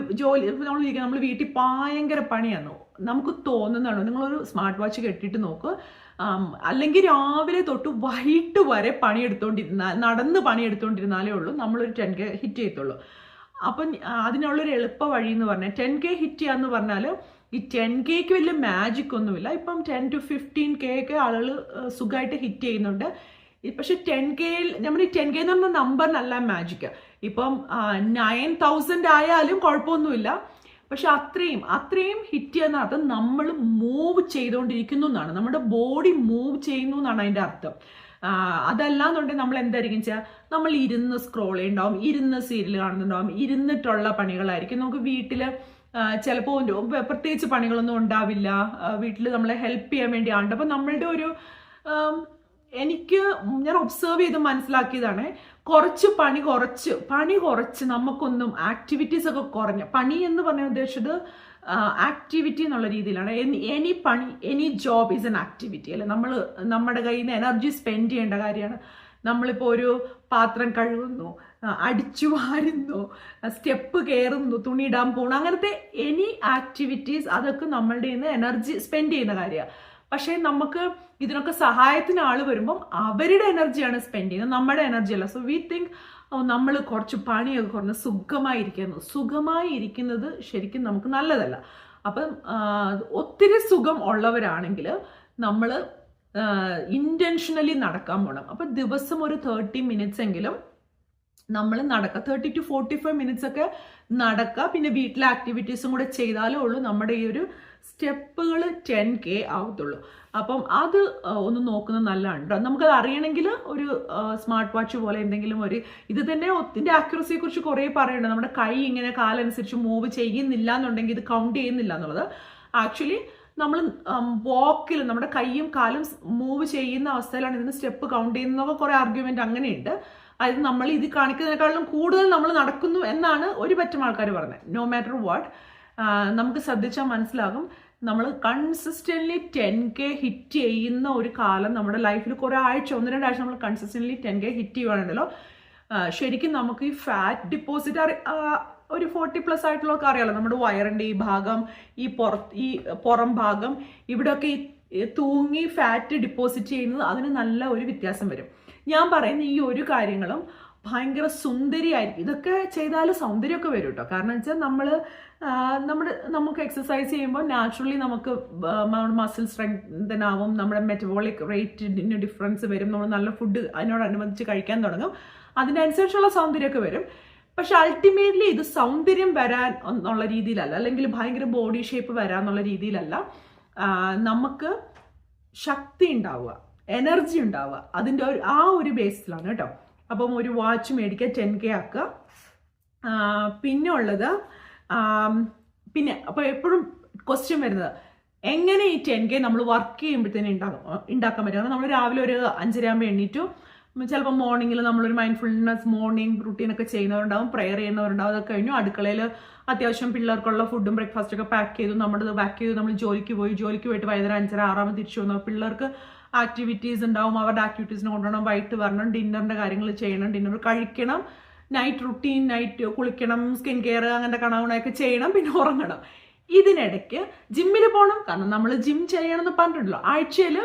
വീട്ടിൽ ഭയങ്കര പണിയാണ് നമുക്ക് തോന്നുന്നതാണോ. നിങ്ങളൊരു സ്മാർട്ട് വാച്ച് കെട്ടിയിട്ട് നോക്ക്, അല്ലെങ്കിൽ രാവിലെ തൊട്ട് വൈകിട്ട് വരെ നടന്ന് പണിയെടുത്തോണ്ടിരുന്നാലേ ഉള്ളൂ നമ്മളൊരു 10K ഹിറ്റ് ചെയ്യത്തുള്ളൂ. അപ്പം അതിനുള്ളൊരു എളുപ്പ വഴി എന്ന് പറഞ്ഞാൽ 10K ഹിറ്റ് ചെയ്യാന്ന് പറഞ്ഞാൽ ഈ 10Kക്ക് വലിയ മാജിക് ഒന്നുമില്ല. ഇപ്പം 10 to 15K ഒക്കെ ആളുകൾ സുഖമായിട്ട് ഹിറ്റ് ചെയ്യുന്നുണ്ട്. പക്ഷെ 10Kയിൽ നമ്മൾ ഈ 10K എന്ന് പറഞ്ഞ നമ്പറിനല്ല മാജിക്. ഇപ്പം 9000 ആയാലും കുഴപ്പമൊന്നുമില്ല. പക്ഷെ അത്രയും ഹിറ്റ് ചെയ്യുന്ന അർത്ഥം നമ്മൾ മൂവ് ചെയ്തുകൊണ്ടിരിക്കുന്നു എന്നാണ്, നമ്മുടെ ബോഡി മൂവ് ചെയ്യുന്നു എന്നാണ് അതിൻ്റെ അർത്ഥം. അതല്ലാന്നുണ്ടെങ്കിൽ നമ്മൾ എന്തായിരിക്കും വെച്ചാൽ നമ്മൾ ഇരുന്ന് സ്ക്രോൾ ചെയ്യുന്നുണ്ടാവും, ഇരുന്ന് സീരിയൽ കാണുന്നുണ്ടാവും, ഇരുന്നിട്ടുള്ള പണികളായിരിക്കും. നമുക്ക് വീട്ടിൽ ചിലപ്പോൾ പ്രത്യേകിച്ച് പണികളൊന്നും ഉണ്ടാവില്ല, വീട്ടിൽ നമ്മളെ ഹെൽപ്പ് ചെയ്യാൻ വേണ്ടി ആണ്ട്. അപ്പം നമ്മളുടെ ഒരു ഞാൻ ഒബ്സർവ് ചെയ്ത് മനസ്സിലാക്കിയതാണ്, പണി കുറച്ച് നമുക്കൊന്നും ആക്ടിവിറ്റീസ് ഒക്കെ കുറഞ്ഞ പണി എന്ന് പറഞ്ഞ ഉദ്ദേശിച്ചത് ആക്ടിവിറ്റി എന്നുള്ള രീതിയിലാണ്. Any job is N activity അല്ലെ. നമ്മുടെ കയ്യിൽ നിന്ന് എനർജി സ്പെൻഡ് ചെയ്യേണ്ട കാര്യമാണ്. നമ്മളിപ്പോൾ ഒരു പാത്രം കഴുകുന്നു, അടിച്ചു വാരുന്നു, സ്റ്റെപ്പ് കയറുന്നു, തുണി ഇടാൻ പോകണം, അങ്ങനത്തെ എനി ആക്ടിവിറ്റീസ് അതൊക്കെ നമ്മളുടെ നിന്ന് എനർജി സ്പെൻഡ് ചെയ്യുന്ന കാര്യമാണ്. പക്ഷേ നമുക്ക് ഇതിനൊക്കെ സഹായത്തിന് ആൾ വരുമ്പം അവരുടെ എനർജിയാണ് സ്പെൻഡ് ചെയ്യുന്നത്, നമ്മുടെ എനർജി അല്ല. സോ വി തിങ്ക് നമ്മൾ കുറച്ച് പണിയൊക്കെ കുറഞ്ഞ് സുഖമായിരിക്കുന്നത് ശരിക്കും നമുക്ക് നല്ലതല്ല. അപ്പം ഒത്തിരി സുഖം ഉള്ളവരാണെങ്കിൽ നമ്മൾ ഇൻറ്റൻഷനലി നടക്കാൻ പോകണം. അപ്പം ദിവസം ഒരു 30 minutes എങ്കിലും നമ്മൾ നടക്കുക, 30 to 45 minutes ഒക്കെ നടക്കുക. പിന്നെ വീട്ടിലെ ആക്ടിവിറ്റീസും കൂടെ ചെയ്താലേ ഉള്ളൂ നമ്മുടെ ഈ ഒരു സ്റ്റെപ്പുകൾ 10K ആവത്തുള്ളൂ. അപ്പം അത് ഒന്ന് നോക്കുന്നത് നല്ലതാണ്. നമുക്കത് അറിയണമെങ്കിൽ ഒരു സ്മാർട്ട് വാച്ച് പോലെ എന്തെങ്കിലും ഇത് തന്നെ ഇതിൻ്റെ ആക്യുറസിയെ കുറിച്ച് കുറേ പറയുന്നുണ്ട്. നമ്മുടെ കൈ ഇങ്ങനെ കാലനുസരിച്ച് മൂവ് ചെയ്യുന്നില്ല എന്നുണ്ടെങ്കിൽ ഇത് കൗണ്ട് ചെയ്യുന്നില്ല എന്നുള്ളത്. ആക്ച്വലി നമ്മൾ വാക്കിൽ നമ്മുടെ കൈയും കാലും മൂവ് ചെയ്യുന്ന അവസ്ഥയിലാണ് ഇതിന് സ്റ്റെപ്പ് കൗണ്ട് ചെയ്യുന്നതൊക്കെ കുറേ ആർഗ്യുമെന്റ് അങ്ങനെയുണ്ട്. അതായത് നമ്മൾ ഇത് കാണിക്കുന്നതിനേക്കാളും കൂടുതൽ നമ്മൾ നടക്കുന്നു എന്നാണ് ഒരു പറ്റം ആൾക്കാർ പറഞ്ഞത്. നോ മാറ്റർ വാട്ട്, നമുക്ക് ശ്രദ്ധിച്ചാൽ മനസ്സിലാകും, നമ്മൾ കൺസിസ്റ്റൻ്റ്ലി 10K ഹിറ്റ് ചെയ്യുന്ന ഒരു കാലം നമ്മുടെ ലൈഫിൽ കുറേ ആഴ്ച 1-2 ആഴ്ച നമ്മൾ കൺസിസ്റ്റൻ്റ്ലി 10K ഹിറ്റ് ചെയ്യുകയാണല്ലോ, ശരിക്കും നമുക്ക് ഈ ഫാറ്റ് ഡിപ്പോസിറ്റ് ഒരു 40+ ആയിട്ടുള്ളവർക്ക് അറിയാമല്ലോ. നമ്മുടെ വയറിൻ്റെ ഈ ഭാഗം, ഈ പുറം ഭാഗം, ഇവിടെയൊക്കെ ഈ തൂങ്ങി ഫാറ്റ് ഡിപ്പോസിറ്റ് ചെയ്യുന്നത് അതിന് നല്ല ഒരു വ്യത്യാസം വരും. ഞാൻ പറയുന്ന ഈ ഒരു കാര്യങ്ങളും ഭയങ്കര സുന്ദരിയായിരിക്കും. ഇതൊക്കെ ചെയ്താൽ സൗന്ദര്യമൊക്കെ വരും കേട്ടോ. കാരണം വെച്ചാൽ നമുക്ക് എക്സസൈസ് ചെയ്യുമ്പോൾ നാച്ചുറലി നമുക്ക് മസിൽ സ്ട്രെങ്തൻ ആവും, നമ്മുടെ മെറ്റബോളിക് റേറ്റിന് ഡിഫറൻസ് വരും, നമ്മൾ നല്ല ഫുഡ് അതിനോടനുബന്ധിച്ച് കഴിക്കാൻ തുടങ്ങും, അതിനനുസരിച്ചുള്ള സൗന്ദര്യമൊക്കെ വരും. പക്ഷെ അൾട്ടിമേറ്റ്ലി ഇത് സൗന്ദര്യം വരാൻ എന്നുള്ള രീതിയിലല്ല, അല്ലെങ്കിൽ ഭയങ്കര ബോഡി ഷേപ്പ് വരാന്നുള്ള രീതിയിലല്ല, നമുക്ക് ശക്തി ഉണ്ടാവുക, എനർജി ഉണ്ടാവുക, അതിൻ്റെ ഒരു ബേസിലാണ് കേട്ടോ. അപ്പം ഒരു വാച്ച് മേടിക്കുക, 10K ആക്കുക. പിന്നെ ഉള്ളത് അപ്പോൾ എപ്പോഴും ക്വസ്റ്റ്യൻ വരുന്നത്, എങ്ങനെ ഈ 10K നമ്മൾ വർക്ക് ചെയ്യുമ്പോഴത്തേനും ഉണ്ടാക്കാൻ പറ്റും. നമ്മൾ രാവിലെ ഒരു 5:30 ആകുമ്പോൾ എണ്ണീറ്റു, ചിലപ്പോൾ മോർണിംഗിൽ നമ്മളൊരു മൈൻഡ്ഫുൾനെസ് മോർണിംഗ് റുട്ടീനൊക്കെ ചെയ്യുന്നവരുണ്ടാവും, പ്രെയർ ചെയ്യുന്നവരുണ്ടാവും. അതൊക്കെ കഴിഞ്ഞു അടുക്കളയിൽ അത്യാവശ്യം പിള്ളേർക്കുള്ള ഫുഡും ബ്രേക്ക്ഫാസ്റ്റൊക്കെ പാക്ക് ചെയ്തു, നമ്മുടെ പാക്ക് ചെയ്തു, നമ്മൾ ജോലിക്ക് പോയിട്ട് വൈകുന്നേരം 5:30-6 ആകുമ്പോൾ തിരിച്ചു വന്നു. പിള്ളേർക്ക് ആക്ടിവിറ്റീസ് ഉണ്ടാവും, അവരുടെ ആക്ടിവിറ്റീസിന് കൊണ്ടുപോകണം, വൈകിട്ട് വരണം, ഡിന്നറിൻ്റെ കാര്യങ്ങൾ ചെയ്യണം, ഡിന്നർ കഴിക്കണം, നൈറ്റ് റുട്ടീൻ, നൈറ്റ് കുളിക്കണം, സ്കിൻ കെയർ അങ്ങനത്തെ കണവണയൊക്കെ ചെയ്യണം, പിന്നെ ഉറങ്ങണം. ഇതിനിടയ്ക്ക് ജിമ്മിൽ പോകണം. കാരണം നമ്മൾ ജിം ചെയ്യണമെന്ന് പറഞ്ഞിട്ടുണ്ടല്ലോ. ആഴ്ചയിൽ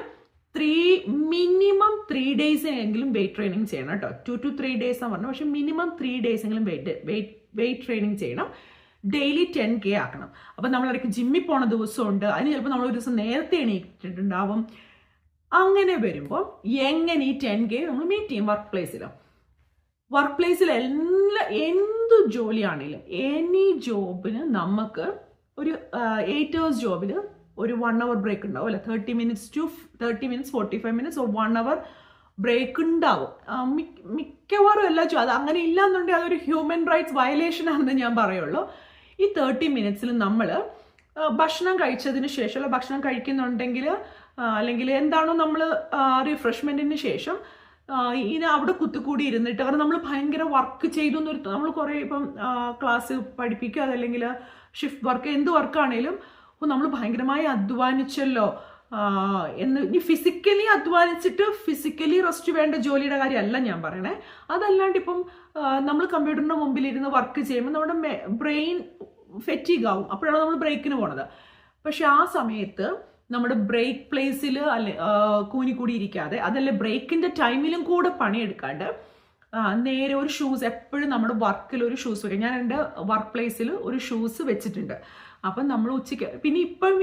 മിനിമം 3 days എങ്കിലും വെയിറ്റ് ട്രെയിനിങ് ചെയ്യണം കേട്ടോ. 2 to 3 days ആണ് പറഞ്ഞത്, പക്ഷെ മിനിമം 3 days എങ്കിലും വെയിറ്റ് ട്രെയിനിങ് ചെയ്യണം. ഡെയിലി 10K ആക്കണം. അപ്പം നമ്മളിടയ്ക്ക് ജിമ്മിൽ പോണ ദിവസമുണ്ട്, അതിന് ചിലപ്പോൾ നമ്മൾ ഒരു ദിവസം നേരത്തെ എണീറ്റിട്ടുണ്ടാവും. അങ്ങനെ വരുമ്പോൾ എങ്ങനെ ഈ 10K നമ്മൾ മീറ്റ് ചെയ്യും? വർക്ക് പ്ലേസിൽ എന്ത് ജോലിയാണെങ്കിലും എനി ജോബിന് നമുക്ക് ഒരു 8 hours ജോബിന് ഒരു 1 hour ബ്രേക്ക് ഉണ്ടാവും അല്ലെ. 30 minutes, 45 minutes or 1 hour break ഉണ്ടാവും മിക്കവാറും എല്ലാ അത് അങ്ങനെ ഇല്ലാന്നുണ്ടെങ്കിൽ അതൊരു ഹ്യൂമൻ റൈറ്റ്സ് വയലേഷൻ ആണെന്ന് ഞാൻ പറയുള്ളൂ. ഈ 30 minutes നമ്മൾ ഭക്ഷണം കഴിച്ചതിന് ശേഷം, അല്ല ഭക്ഷണം കഴിക്കുന്നുണ്ടെങ്കിൽ അല്ലെങ്കിൽ എന്താണോ നമ്മൾ റിഫ്രഷ്മെന്റിന് ശേഷം ഇനി അവിടെ കുത്തിക്കൂടി ഇരുന്നിട്ട്, കാരണം നമ്മൾ ഭയങ്കര വർക്ക് ചെയ്തു എന്നൊരു, നമ്മൾ കുറേ ഇപ്പം ക്ലാസ് പഠിപ്പിക്കുക അതല്ലെങ്കിൽ ഷിഫ്റ്റ് വർക്ക്, എന്ത് വർക്കാണേലും നമ്മൾ ഭയങ്കരമായി അധ്വാനിച്ചല്ലോ എന്ന്. ഇനി ഫിസിക്കലി അധ്വാനിച്ചിട്ട് ഫിസിക്കലി റെസ്റ്റ് വേണ്ട ജോലിയുടെ കാര്യമല്ല ഞാൻ പറയണേ. അതല്ലാണ്ട് ഇപ്പം നമ്മൾ കമ്പ്യൂട്ടറിന്റെ മുമ്പിൽ ഇരുന്ന് വർക്ക് ചെയ്യുമ്പോൾ നമ്മുടെ ബ്രെയിൻ ഫെറ്റീഗ് ആവും. അപ്പോഴാണ് നമ്മൾ ബ്രേക്കിന് പോണത്. പക്ഷെ ആ സമയത്ത് നമ്മുടെ ബ്രേക്ക് പ്ലേസിൽ കൂനിക്കൂടി ഇരിക്കാതെ, അതല്ല ബ്രേക്കിന്റെ ടൈമിലും കൂടെ പണിയെടുക്കാണ്ട് നേരെ ഒരു ഷൂസ്, എപ്പോഴും നമ്മുടെ വർക്കിൽ ഒരു ഷൂസ് വെക്കാം. ഞാൻ എൻ്റെ വർക്ക് പ്ലേസിൽ ഒരു ഷൂസ് വെച്ചിട്ടുണ്ട്. അപ്പം നമ്മൾ ഉച്ചയ്ക്ക്, പിന്നെ ഇപ്പം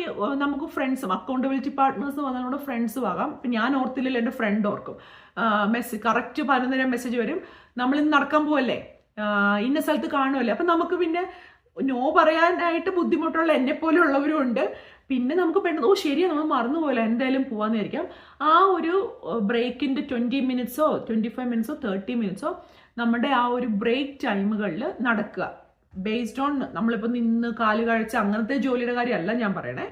നമുക്ക് ഫ്രണ്ട്സും അക്കൗണ്ടബിലിറ്റി പാർട്ട്നേഴ്സ് വന്നാൽ നമ്മുടെ ഫ്രണ്ട്സും ആകാം. ഇപ്പം ഞാൻ ഓർത്തില്ലല്ലോ, എൻ്റെ ഫ്രണ്ട് ഓർക്കും. കറക്റ്റ് 11 മെസ്സേജ് വരും, നമ്മൾ ഇന്ന് നടക്കാൻ പോവല്ലേ, ഇന്ന സ്ഥലത്ത് കാണുമല്ലേ. അപ്പം നമുക്ക് പിന്നെ നോ പറയാനായിട്ട് ബുദ്ധിമുട്ടുള്ള എന്നെ പോലെ ഉള്ളവരും ഉണ്ട്. പിന്നെ നമുക്ക് പെട്ടെന്ന് ശരിയാ നമ്മൾ മറന്നുപോയല്ലോ, എന്തായാലും പോവാന്ന് വിചാരിക്കാം. ആ ഒരു ബ്രേക്കിൻ്റെ 20 minutes 25 minutes 30 minutes നമ്മുടെ ആ ഒരു ബ്രേക്ക് ടൈമുകളിൽ നടക്കുക. ബേസ്ഡ് ഓൺ നമ്മളിപ്പോൾ നിന്ന് കാല് കഴിച്ച അങ്ങനത്തെ ജോലിയുടെ കാര്യമല്ല ഞാൻ പറയണേ.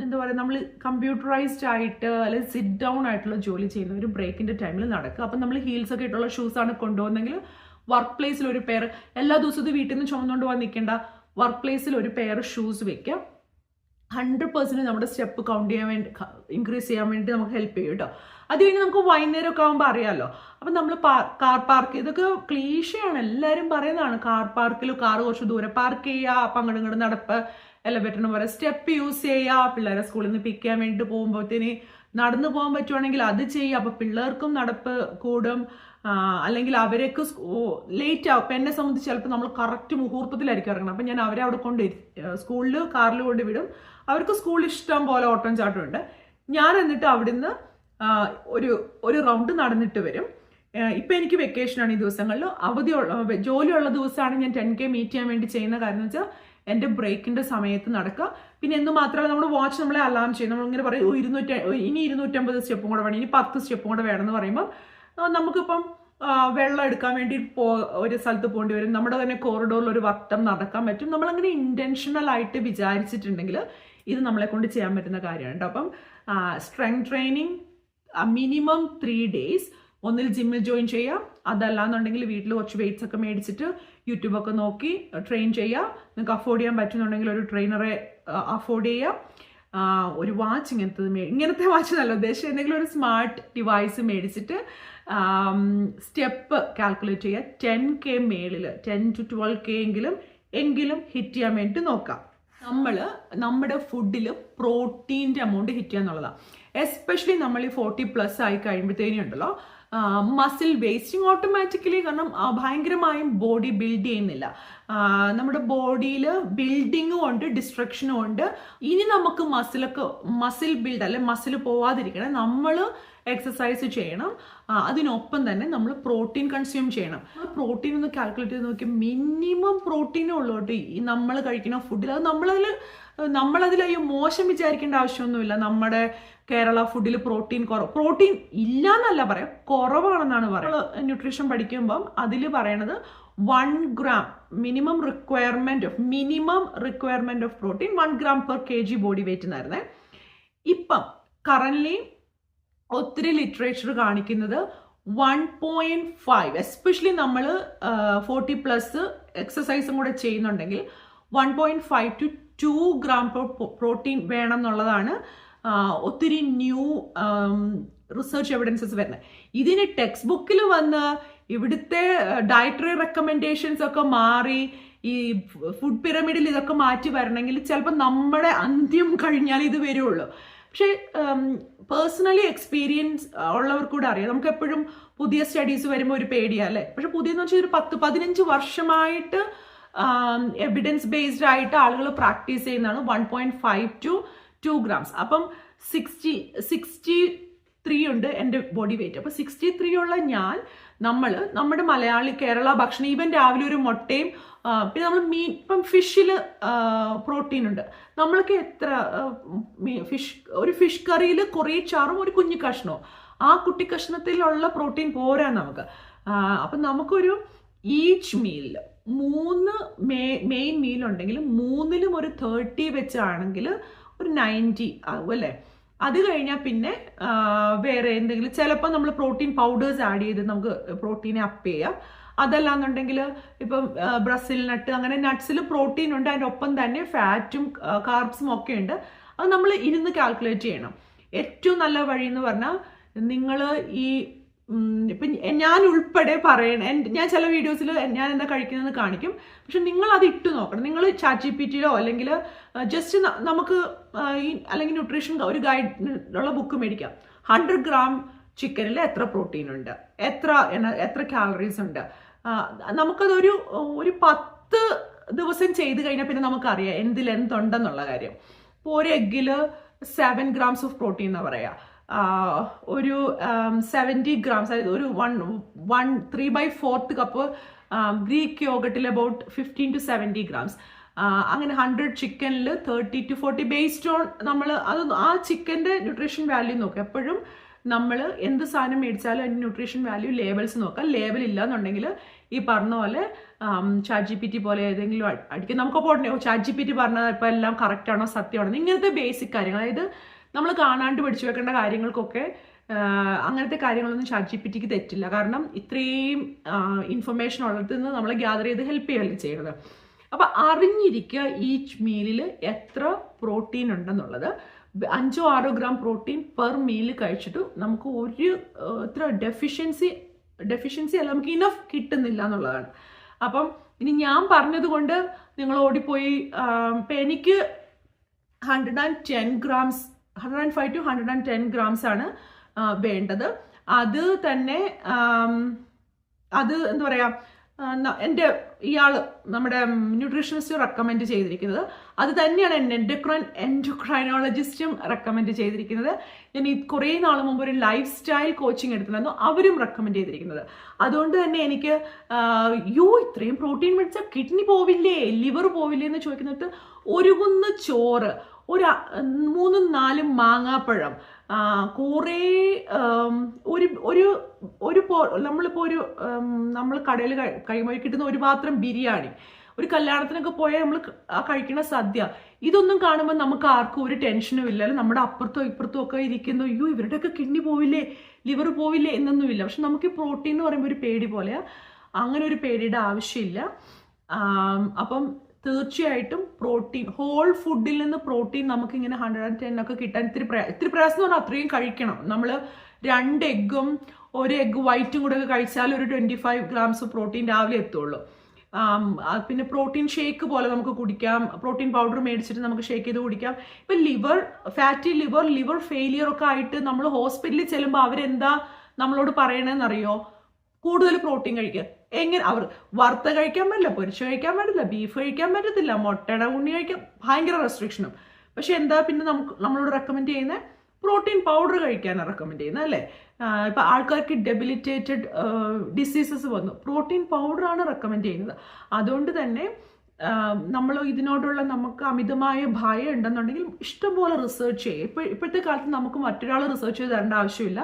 എന്താ പറയുക, നമ്മൾ കമ്പ്യൂട്ടറൈസ്ഡ് ആയിട്ട് അല്ലെങ്കിൽ സിറ്റ് ഡൗൺ ആയിട്ടുള്ള ജോലി ചെയ്യുന്ന ഒരു ബ്രേക്കിൻ്റെ ടൈമിൽ നടക്കുക. അപ്പം നമ്മൾ ഹീൽസ് ഒക്കെ ഇട്ടുള്ള ഷൂസാണ് കൊണ്ടുപോകുന്നെങ്കിൽ വർക്ക് പ്ലേസിൽ ഒരു പെയർ, എല്ലാ ദിവസവും വീട്ടിൽ നിന്ന് ചുമന്നുകൊണ്ട് പോകാൻ നിൽക്കേണ്ട, വർക്ക് പ്ലേസിൽ ഒരു പെയർ ഷൂസ് വെക്കാം. 100% നമ്മുടെ സ്റ്റെപ്പ് കൗണ്ട് ചെയ്യാൻ വേണ്ടി, ഇൻക്രീസ് ചെയ്യാൻ വേണ്ടി നമുക്ക് ഹെൽപ്പ് ചെയ്യും കേട്ടോ. അത് കഴിഞ്ഞ് നമുക്ക് വൈകുന്നേരമൊക്കെ ആകുമ്പോൾ അറിയാമല്ലോ. അപ്പം നമ്മൾ കാർ പാർക്ക്, ഇതൊക്കെ ക്ലീഷയാണ്, എല്ലാവരും പറയുന്നതാണ്. കാർ പാർക്കിൽ കാർ കുറച്ച് ദൂരെ പാർക്ക് ചെയ്യുക, അപ്പം അങ്ങോട്ട് നടപ്പ്, എലവേറ്ററിന് പോലെ സ്റ്റെപ്പ് യൂസ് ചെയ്യുക, പിള്ളേരെ സ്കൂളിൽ നിന്ന് പിക്ക് ചെയ്യാൻ വേണ്ടിയിട്ട് പോകുമ്പോഴത്തേന് നടന്നു പോകാൻ പറ്റുവാണെങ്കിൽ അത് ചെയ്യുക. അപ്പം പിള്ളേർക്കും നടപ്പ് കൂടും. അല്ലെങ്കിൽ അവരൊക്കെ ലേറ്റ് ആവും. ഇപ്പം എന്നെ സംബന്ധിച്ച് ചിലപ്പോൾ നമ്മൾ കറക്റ്റ് മുഹൂർത്തത്തിലായിരിക്കും ഇറങ്ങണം. അപ്പം ഞാൻ അവരെ അവിടെ കൊണ്ട് സ്കൂളിൽ കാറിൽ കൊണ്ട് വിടും. അവർക്ക് സ്കൂളിൽ ഇഷ്ടം പോലെ ഓട്ടം ചാട്ടം ഉണ്ട്. ഞാൻ എന്നിട്ട് അവിടുന്ന് ഒരു റൗണ്ട് നടന്നിട്ട് വരും. ഇപ്പം എനിക്ക് വെക്കേഷനാണ് ഈ ദിവസങ്ങളിൽ. ജോലിയുള്ള ദിവസമാണ് ഞാൻ 10K മീറ്റ് ചെയ്യാൻ വേണ്ടി ചെയ്യുന്ന കാര്യം എന്ന് വെച്ചാൽ എൻ്റെ ബ്രേക്കിൻ്റെ സമയത്ത് നടക്കുക. പിന്നെ എന്ന് മാത്രമല്ല, നമ്മുടെ വാച്ച് നമ്മളെ അലാം ചെയ്യും. നമ്മളിങ്ങനെ പറയും ഇനി 250 സ്റ്റെപ്പും കൂടെ വേണം, ഇനി 10 സ്റ്റെപ്പും കൂടെ വേണമെന്ന് പറയുമ്പോൾ നമുക്കിപ്പം വെള്ളം എടുക്കാൻ വേണ്ടി ഒരു സ്ഥലത്ത് പോകേണ്ടി വരും. നമ്മുടെ തന്നെ കോറിഡോറിൽ ഒരു വട്ടം നടക്കാൻ പറ്റും. നമ്മളങ്ങനെ ഇൻറ്റൻഷണൽ ആയിട്ട് വിചാരിച്ചിട്ടുണ്ടെങ്കിൽ ഇത് നമ്മളെ കൊണ്ട് ചെയ്യാൻ പറ്റുന്ന കാര്യമാണ് കേട്ടോ. അപ്പം സ്ട്രെങ്ത് ട്രെയിനിങ് മിനിമം 3 days ഒന്നിൽ ജിമ്മിൽ ജോയിൻ ചെയ്യുക. അതല്ലാന്നുണ്ടെങ്കിൽ വീട്ടിൽ കുറച്ച് വെയിറ്റ്സ് ഒക്കെ മേടിച്ചിട്ട് യൂട്യൂബൊക്കെ നോക്കി ട്രെയിൻ ചെയ്യുക. നിങ്ങൾക്ക് അഫോർഡ് ചെയ്യാൻ പറ്റുന്നുണ്ടെങ്കിൽ ഒരു ട്രെയിനറെ അഫോർഡ് ചെയ്യുക. ഒരു വാച്ച്, ഇങ്ങനത്തെ വാച്ച് നല്ല ഉദ്ദേശം, എന്തെങ്കിലും ഒരു സ്മാർട്ട് ഡിവൈസ് മേടിച്ചിട്ട് സ്റ്റെപ്പ് കാൽക്കുലേറ്റ് ചെയ്യുക. 10K മേളിൽ 10 to 12K എങ്കിലും ഹിറ്റ് ചെയ്യാൻ വേണ്ടി നോക്കാം. നമ്മുടെ ഫുഡിൽ പ്രോട്ടീൻ്റെ എമൗണ്ട് ഹിറ്റ് ചെയ്യുക എന്നുള്ളതാണ്. എസ്പെഷ്യലി നമ്മൾ ഈ 40+ ആയി കഴിയുമ്പോഴത്തേനും ഉണ്ടല്ലോ മസിൽ വേസ്റ്റിങ് ഓട്ടോമാറ്റിക്കലി. കാരണം ഭയങ്കരമായും ബോഡി ബിൽഡ് ചെയ്യുന്നില്ല. നമ്മുടെ ബോഡിയിൽ ബിൽഡിങ്ങും ഉണ്ട്, ഡിസ്ട്രക്ഷനും ഉണ്ട്. ഇനി നമുക്ക് മസിൽ ബിൽഡ് അല്ലെ മസിൽ പോവാതിരിക്കണം, നമ്മൾ എക്സസൈസ് ചെയ്യണം. അതിനൊപ്പം തന്നെ നമ്മൾ പ്രോട്ടീൻ കൺസ്യൂം ചെയ്യണം. പ്രോട്ടീൻ ഒന്ന് കാൽക്കുലേറ്റ് ചെയ്ത് നോക്കി, മിനിമം പ്രോട്ടീനേ ഉള്ളൂ കേട്ടോ ഈ നമ്മൾ കഴിക്കുന്ന ഫുഡിൽ. അത് നമ്മളതിൽ മോശം വിചാരിക്കേണ്ട ആവശ്യമൊന്നുമില്ല. നമ്മുടെ കേരള ഫുഡിൽ പ്രോട്ടീൻ ഇല്ല എന്നല്ല പറയാം, കുറവാണെന്നാണ് പറയുന്നത്. ന്യൂട്രീഷൻ പഠിക്കുമ്പം അതിൽ പറയണത് 1 gram minimum requirement of protein 1 gram per kg body weight എന്നായിരുന്നേ. ഇപ്പം കറന്റ്ലി ഒത്തിരി ലിറ്ററേച്ചർ കാണിക്കുന്നത് 1.5, എസ്പെഷ്യലി നമ്മൾ 40+ എക്സസൈസും കൂടെ ചെയ്യുന്നുണ്ടെങ്കിൽ 1.5 to 2 gram പ്രോട്ടീൻ വേണം എന്നുള്ളതാണ് ഒത്തിരി ന്യൂ റിസർച്ച് എവിഡൻസസ് വരുന്നത്. ഇതിന് ടെക്സ്റ്റ് ബുക്കിൽ വന്ന് ഇവിടുത്തെ ഡയറ്ററി റെക്കമെൻഡേഷൻസ് ഒക്കെ മാറി ഈ ഫുഡ് പിരമിഡിൽ ഇതൊക്കെ മാറ്റി വരണമെങ്കിൽ ചിലപ്പോൾ നമ്മുടെ അന്ത്യം കഴിഞ്ഞാൽ ഇത് വരുള്ളൂ. പക്ഷേ പേഴ്സണലി എക്സ്പീരിയൻസ് ഉള്ളവർക്കൂടെ അറിയാം. നമുക്ക് എപ്പോഴും പുതിയ സ്റ്റഡീസ് വരുമ്പോൾ ഒരു പേടിയാ അല്ലേ. പക്ഷെ പുതിയെന്ന് വെച്ചാൽ ഒരു 10-15 വർഷമായിട്ട് എവിഡൻസ് ബേസ്ഡ് ആയിട്ട് ആളുകൾ പ്രാക്ടീസ് ചെയ്യുന്നതാണ് 1.5 to 2 grams. അപ്പം 63 ഉണ്ട് എൻ്റെ ബോഡി വെയിറ്റ്. അപ്പം 63 ഉള്ള നമ്മുടെ മലയാളി കേരള ഭക്ഷണം, ഈവൻ രാവിലെ ഒരു മുട്ടയും പിന്നെ നമ്മൾ മീൻ, ഇപ്പം ഫിഷിൽ പ്രോട്ടീൻ ഉണ്ട്. നമ്മൾക്ക് എത്ര ഒരു ഫിഷ് കറിയിൽ കുറേ ചാറും ഒരു കുഞ്ഞു കഷ്ണവും, ആ കുട്ടി കഷ്ണത്തിലുള്ള പ്രോട്ടീൻ പോരാ നമുക്ക്. അപ്പം നമുക്കൊരു ഈച്ച് മീലിൽ 3 മെയിൻ മീൽ ഉണ്ടെങ്കിൽ 3ലും ഒരു 30 വെച്ചാണെങ്കിൽ ഒരു 90 ആവും അല്ലേ. അത് കഴിഞ്ഞാൽ പിന്നെ വേറെ എന്തെങ്കിലും ചിലപ്പോൾ നമ്മൾ പ്രോട്ടീൻ പൗഡേഴ്സ് ആഡ് ചെയ്ത് നമുക്ക് പ്രോട്ടീനെ അപ്പ് ചെയ്യാം. അതല്ലാന്നുണ്ടെങ്കിൽ ഇപ്പം ബ്രസിൽ നട്ട്, അങ്ങനെ നട്ട്സിൽ പ്രോട്ടീൻ ഉണ്ട്, അതിൻ്റെ ഒപ്പം തന്നെ ഫാറ്റും കാർബ്സും ഒക്കെ ഉണ്ട്. അത് നമ്മൾ ഇരുന്ന് കാൽക്കുലേറ്റ് ചെയ്യണം. ഏറ്റവും നല്ല വഴി എന്ന് പറഞ്ഞാൽ നിങ്ങൾ ഈ ഇപ്പം ഞാൻ ഉൾപ്പെടെ ഞാൻ ചില വീഡിയോസിൽ ഞാൻ എന്താ കഴിക്കുന്നതെന്ന് കാണിക്കും. പക്ഷെ നിങ്ങൾ അത് ഇട്ട് നോക്കണം. നിങ്ങൾ ChatGPT-യിലോ അല്ലെങ്കിൽ ജസ്റ്റ് നമുക്ക് അല്ലെങ്കിൽ ന്യൂട്രീഷൻ ഒരു ഗൈഡിനുള്ള ബുക്ക് മേടിക്കാം. 100 gram ചിക്കനിൽ എത്ര പ്രോട്ടീൻ ഉണ്ട്, എത്ര കാലറീസ് ഉണ്ട്. നമുക്കതൊരു 10 ദിവസം ചെയ്ത് കഴിഞ്ഞാൽ പിന്നെ നമുക്കറിയാം എന്തുണ്ടെന്നുള്ള കാര്യം. ഇപ്പോൾ ഒരു എഗ്ഗിൽ 7 grams ഓഫ് പ്രോട്ടീൻ എന്നാ പറയാ. ഒരു 70 grams, അതായത് ഒരു 3/4 cup Greek യോഗട്ടിൽ about 15 to 70 grams. അങ്ങനെ 100 ചിക്കനിൽ 30 to 40 ബേസ്ഡ് ഓൺ നമ്മൾ ആ ചിക്കൻ്റെ ന്യൂട്രീഷൻ വാല്യൂ നോക്കുക. എപ്പോഴും നമ്മൾ എന്ത് സാധനം മേടിച്ചാലും അതിൻ്റെ ന്യൂട്രീഷൻ വാല്യൂ ലേബൽസ് നോക്കാം. ലേബൽ ഇല്ലാന്നുണ്ടെങ്കിൽ ഈ പറഞ്ഞ പോലെ ChatGPT പോലെ ഏതെങ്കിലും അടിക്കും. നമുക്കപ്പോൾ ChatGPT പറഞ്ഞാൽ ഇപ്പോൾ എല്ലാം കറക്റ്റാണോ സത്യമാണോ ഇങ്ങനത്തെ ബേസിക് കാര്യങ്ങൾ, അതായത് നമ്മൾ കാണാണ്ട് പഠിച്ചു വെക്കേണ്ട കാര്യങ്ങൾക്കൊക്കെ അങ്ങനത്തെ കാര്യങ്ങളൊന്നും ChatGPT-ക്ക് തെറ്റില്ല. കാരണം ഇത്രയും ഇൻഫർമേഷൻ ഉള്ളത് നിന്ന് നമ്മൾ ഗ്യാദർ ചെയ്ത് ഹെൽപ്പ് ചെയ്യുകയല്ലേ ചെയ്യുന്നത്. അപ്പം അറിഞ്ഞിരിക്കുക ഈച്ച് മീലിൽ എത്ര പ്രോട്ടീൻ ഉണ്ടെന്നുള്ളത്. 5-6 gram പ്രോട്ടീൻ പെർ മീൽ കഴിച്ചിട്ട് നമുക്ക് ഇത്ര ഡെഫിഷ്യൻസി അല്ല, നമുക്ക് ഇനഫ് കിട്ടുന്നില്ല എന്നുള്ളതാണ്. അപ്പം ഇനി ഞാൻ പറഞ്ഞത് കൊണ്ട് നിങ്ങൾ ഓടിപ്പോയി ഇപ്പം എനിക്ക് 110 grams 105 to 110 grams ആണ് വേണ്ടത്. അത് തന്നെ അത് എന്താ പറയുക, എൻ്റെ നമ്മുടെ ന്യൂട്രീഷനിസ്റ്റ് റെക്കമെൻഡ് ചെയ്തിരിക്കുന്നത് അത് തന്നെയാണ് എൻഡോക്രൈനോളജിസ്റ്റും റെക്കമെൻഡ് ചെയ്തിരിക്കുന്നത്. ഞാൻ കുറേ നാൾ മുമ്പ് ഒരു ലൈഫ് സ്റ്റൈൽ കോച്ചിങ് എടുത്തിരുന്നു, അവരും റെക്കമെൻഡ് ചെയ്തിരിക്കുന്നത്. അതുകൊണ്ട് തന്നെ എനിക്ക് ഇത്രയും പ്രോട്ടീൻ മേടിച്ചാൽ കിഡ്നി പോവില്ലേ, ലിവർ പോവില്ലേ എന്ന് ചോദിക്കുന്നിട്ട് ഒരു കുന്ന് ചോറ്, ഒരു 3-4 മാങ്ങാപ്പഴം, കുറേ നമ്മളിപ്പോൾ നമ്മൾ കടയിൽ കഴിയുമ്പോൾ കിട്ടുന്ന ഒരു പാത്രം ബിരിയാണി, ഒരു കല്യാണത്തിനൊക്കെ പോയാൽ നമ്മൾ കഴിക്കുന്ന സദ്യ, ഇതൊന്നും കാണുമ്പോൾ നമുക്ക് ആർക്കും ഒരു ടെൻഷനും ഇല്ല. നമ്മുടെ അപ്പുറത്തോ ഇപ്പുറത്തോ ഒക്കെ ഇരിക്കുന്നു, ഇവരുടെയൊക്കെ കിഡ്നി പോവില്ലേ, ലിവർ പോവില്ലേ എന്നൊന്നുമില്ല. പക്ഷെ നമുക്ക് ഈ പ്രോട്ടീൻ എന്ന് പറയുമ്പോൾ ഒരു പേടി പോലെയാണ്. അങ്ങനെ ഒരു പേടിയുടെ ആവശ്യമില്ല. അപ്പം തീർച്ചയായിട്ടും പ്രോട്ടീൻ, ഹോൾ ഫുഡിൽ നിന്ന് പ്രോട്ടീൻ നമുക്കിങ്ങനെ 110 ഒക്കെ കിട്ടാൻ ഇത്തിരി പ്രയാസം എന്ന് പറഞ്ഞാൽ അത്രയും കഴിക്കണം. നമ്മൾ 2 എഗ്ഗും 1 എഗ്ഗ് വൈറ്റും കൂടെ ഒക്കെ കഴിച്ചാൽ ഒരു 25 grams പ്രോട്ടീൻ രാവിലെ എത്തുള്ളൂ. പിന്നെ പ്രോട്ടീൻ ഷേക്ക് പോലെ നമുക്ക് കുടിക്കാം. പ്രോട്ടീൻ പൗഡർ മേടിച്ചിട്ട് നമുക്ക് ഷേക്ക് ചെയ്ത് കുടിക്കാം. ഇപ്പം ഫാറ്റി ലിവർ ഫെയിലിയർ ഒക്കെ ആയിട്ട് നമ്മൾ ഹോസ്പിറ്റലിൽ ചെല്ലുമ്പോൾ അവരെന്താ നമ്മളോട് പറയണമെന്നറിയോ? കൂടുതൽ പ്രോട്ടീൻ കഴിക്കുക. അവർ വറുത്ത കഴിക്കാൻ പറ്റില്ല, പൊരിച്ച് കഴിക്കാൻ പറ്റില്ല, ബീഫ് കഴിക്കാൻ പറ്റത്തില്ല, മുട്ടയുടെ ഉണ്ണി കഴിക്കാൻ ഭയങ്കര റെസ്ട്രിക്ഷനും. പക്ഷെ എന്താ പിന്നെ നമ്മളോട് റെക്കമെൻഡ് ചെയ്യുന്നത്? പ്രോട്ടീൻ പൗഡർ കഴിക്കാനാണ് റെക്കമെൻഡ് ചെയ്യുന്നത് അല്ലേ. ഇപ്പം ആൾക്കാർക്ക് ഡെബിലിറ്റേറ്റഡ് ഡിസീസസ് വന്നു, പ്രോട്ടീൻ പൗഡറാണ് റെക്കമെൻഡ് ചെയ്യുന്നത്. അതുകൊണ്ട് തന്നെ നമ്മൾ ഇതിനോടുള്ള നമുക്ക് അമിതമായ ഭയം ഉണ്ടെന്നുണ്ടെങ്കിൽ ഇഷ്ടംപോലെ റിസർച്ച് ചെയ്യും. ഇപ്പോഴത്തെ കാലത്ത് നമുക്ക് മറ്റൊരാൾ റിസർച്ച് ചെയ്ത് തരേണ്ട ആവശ്യമില്ല.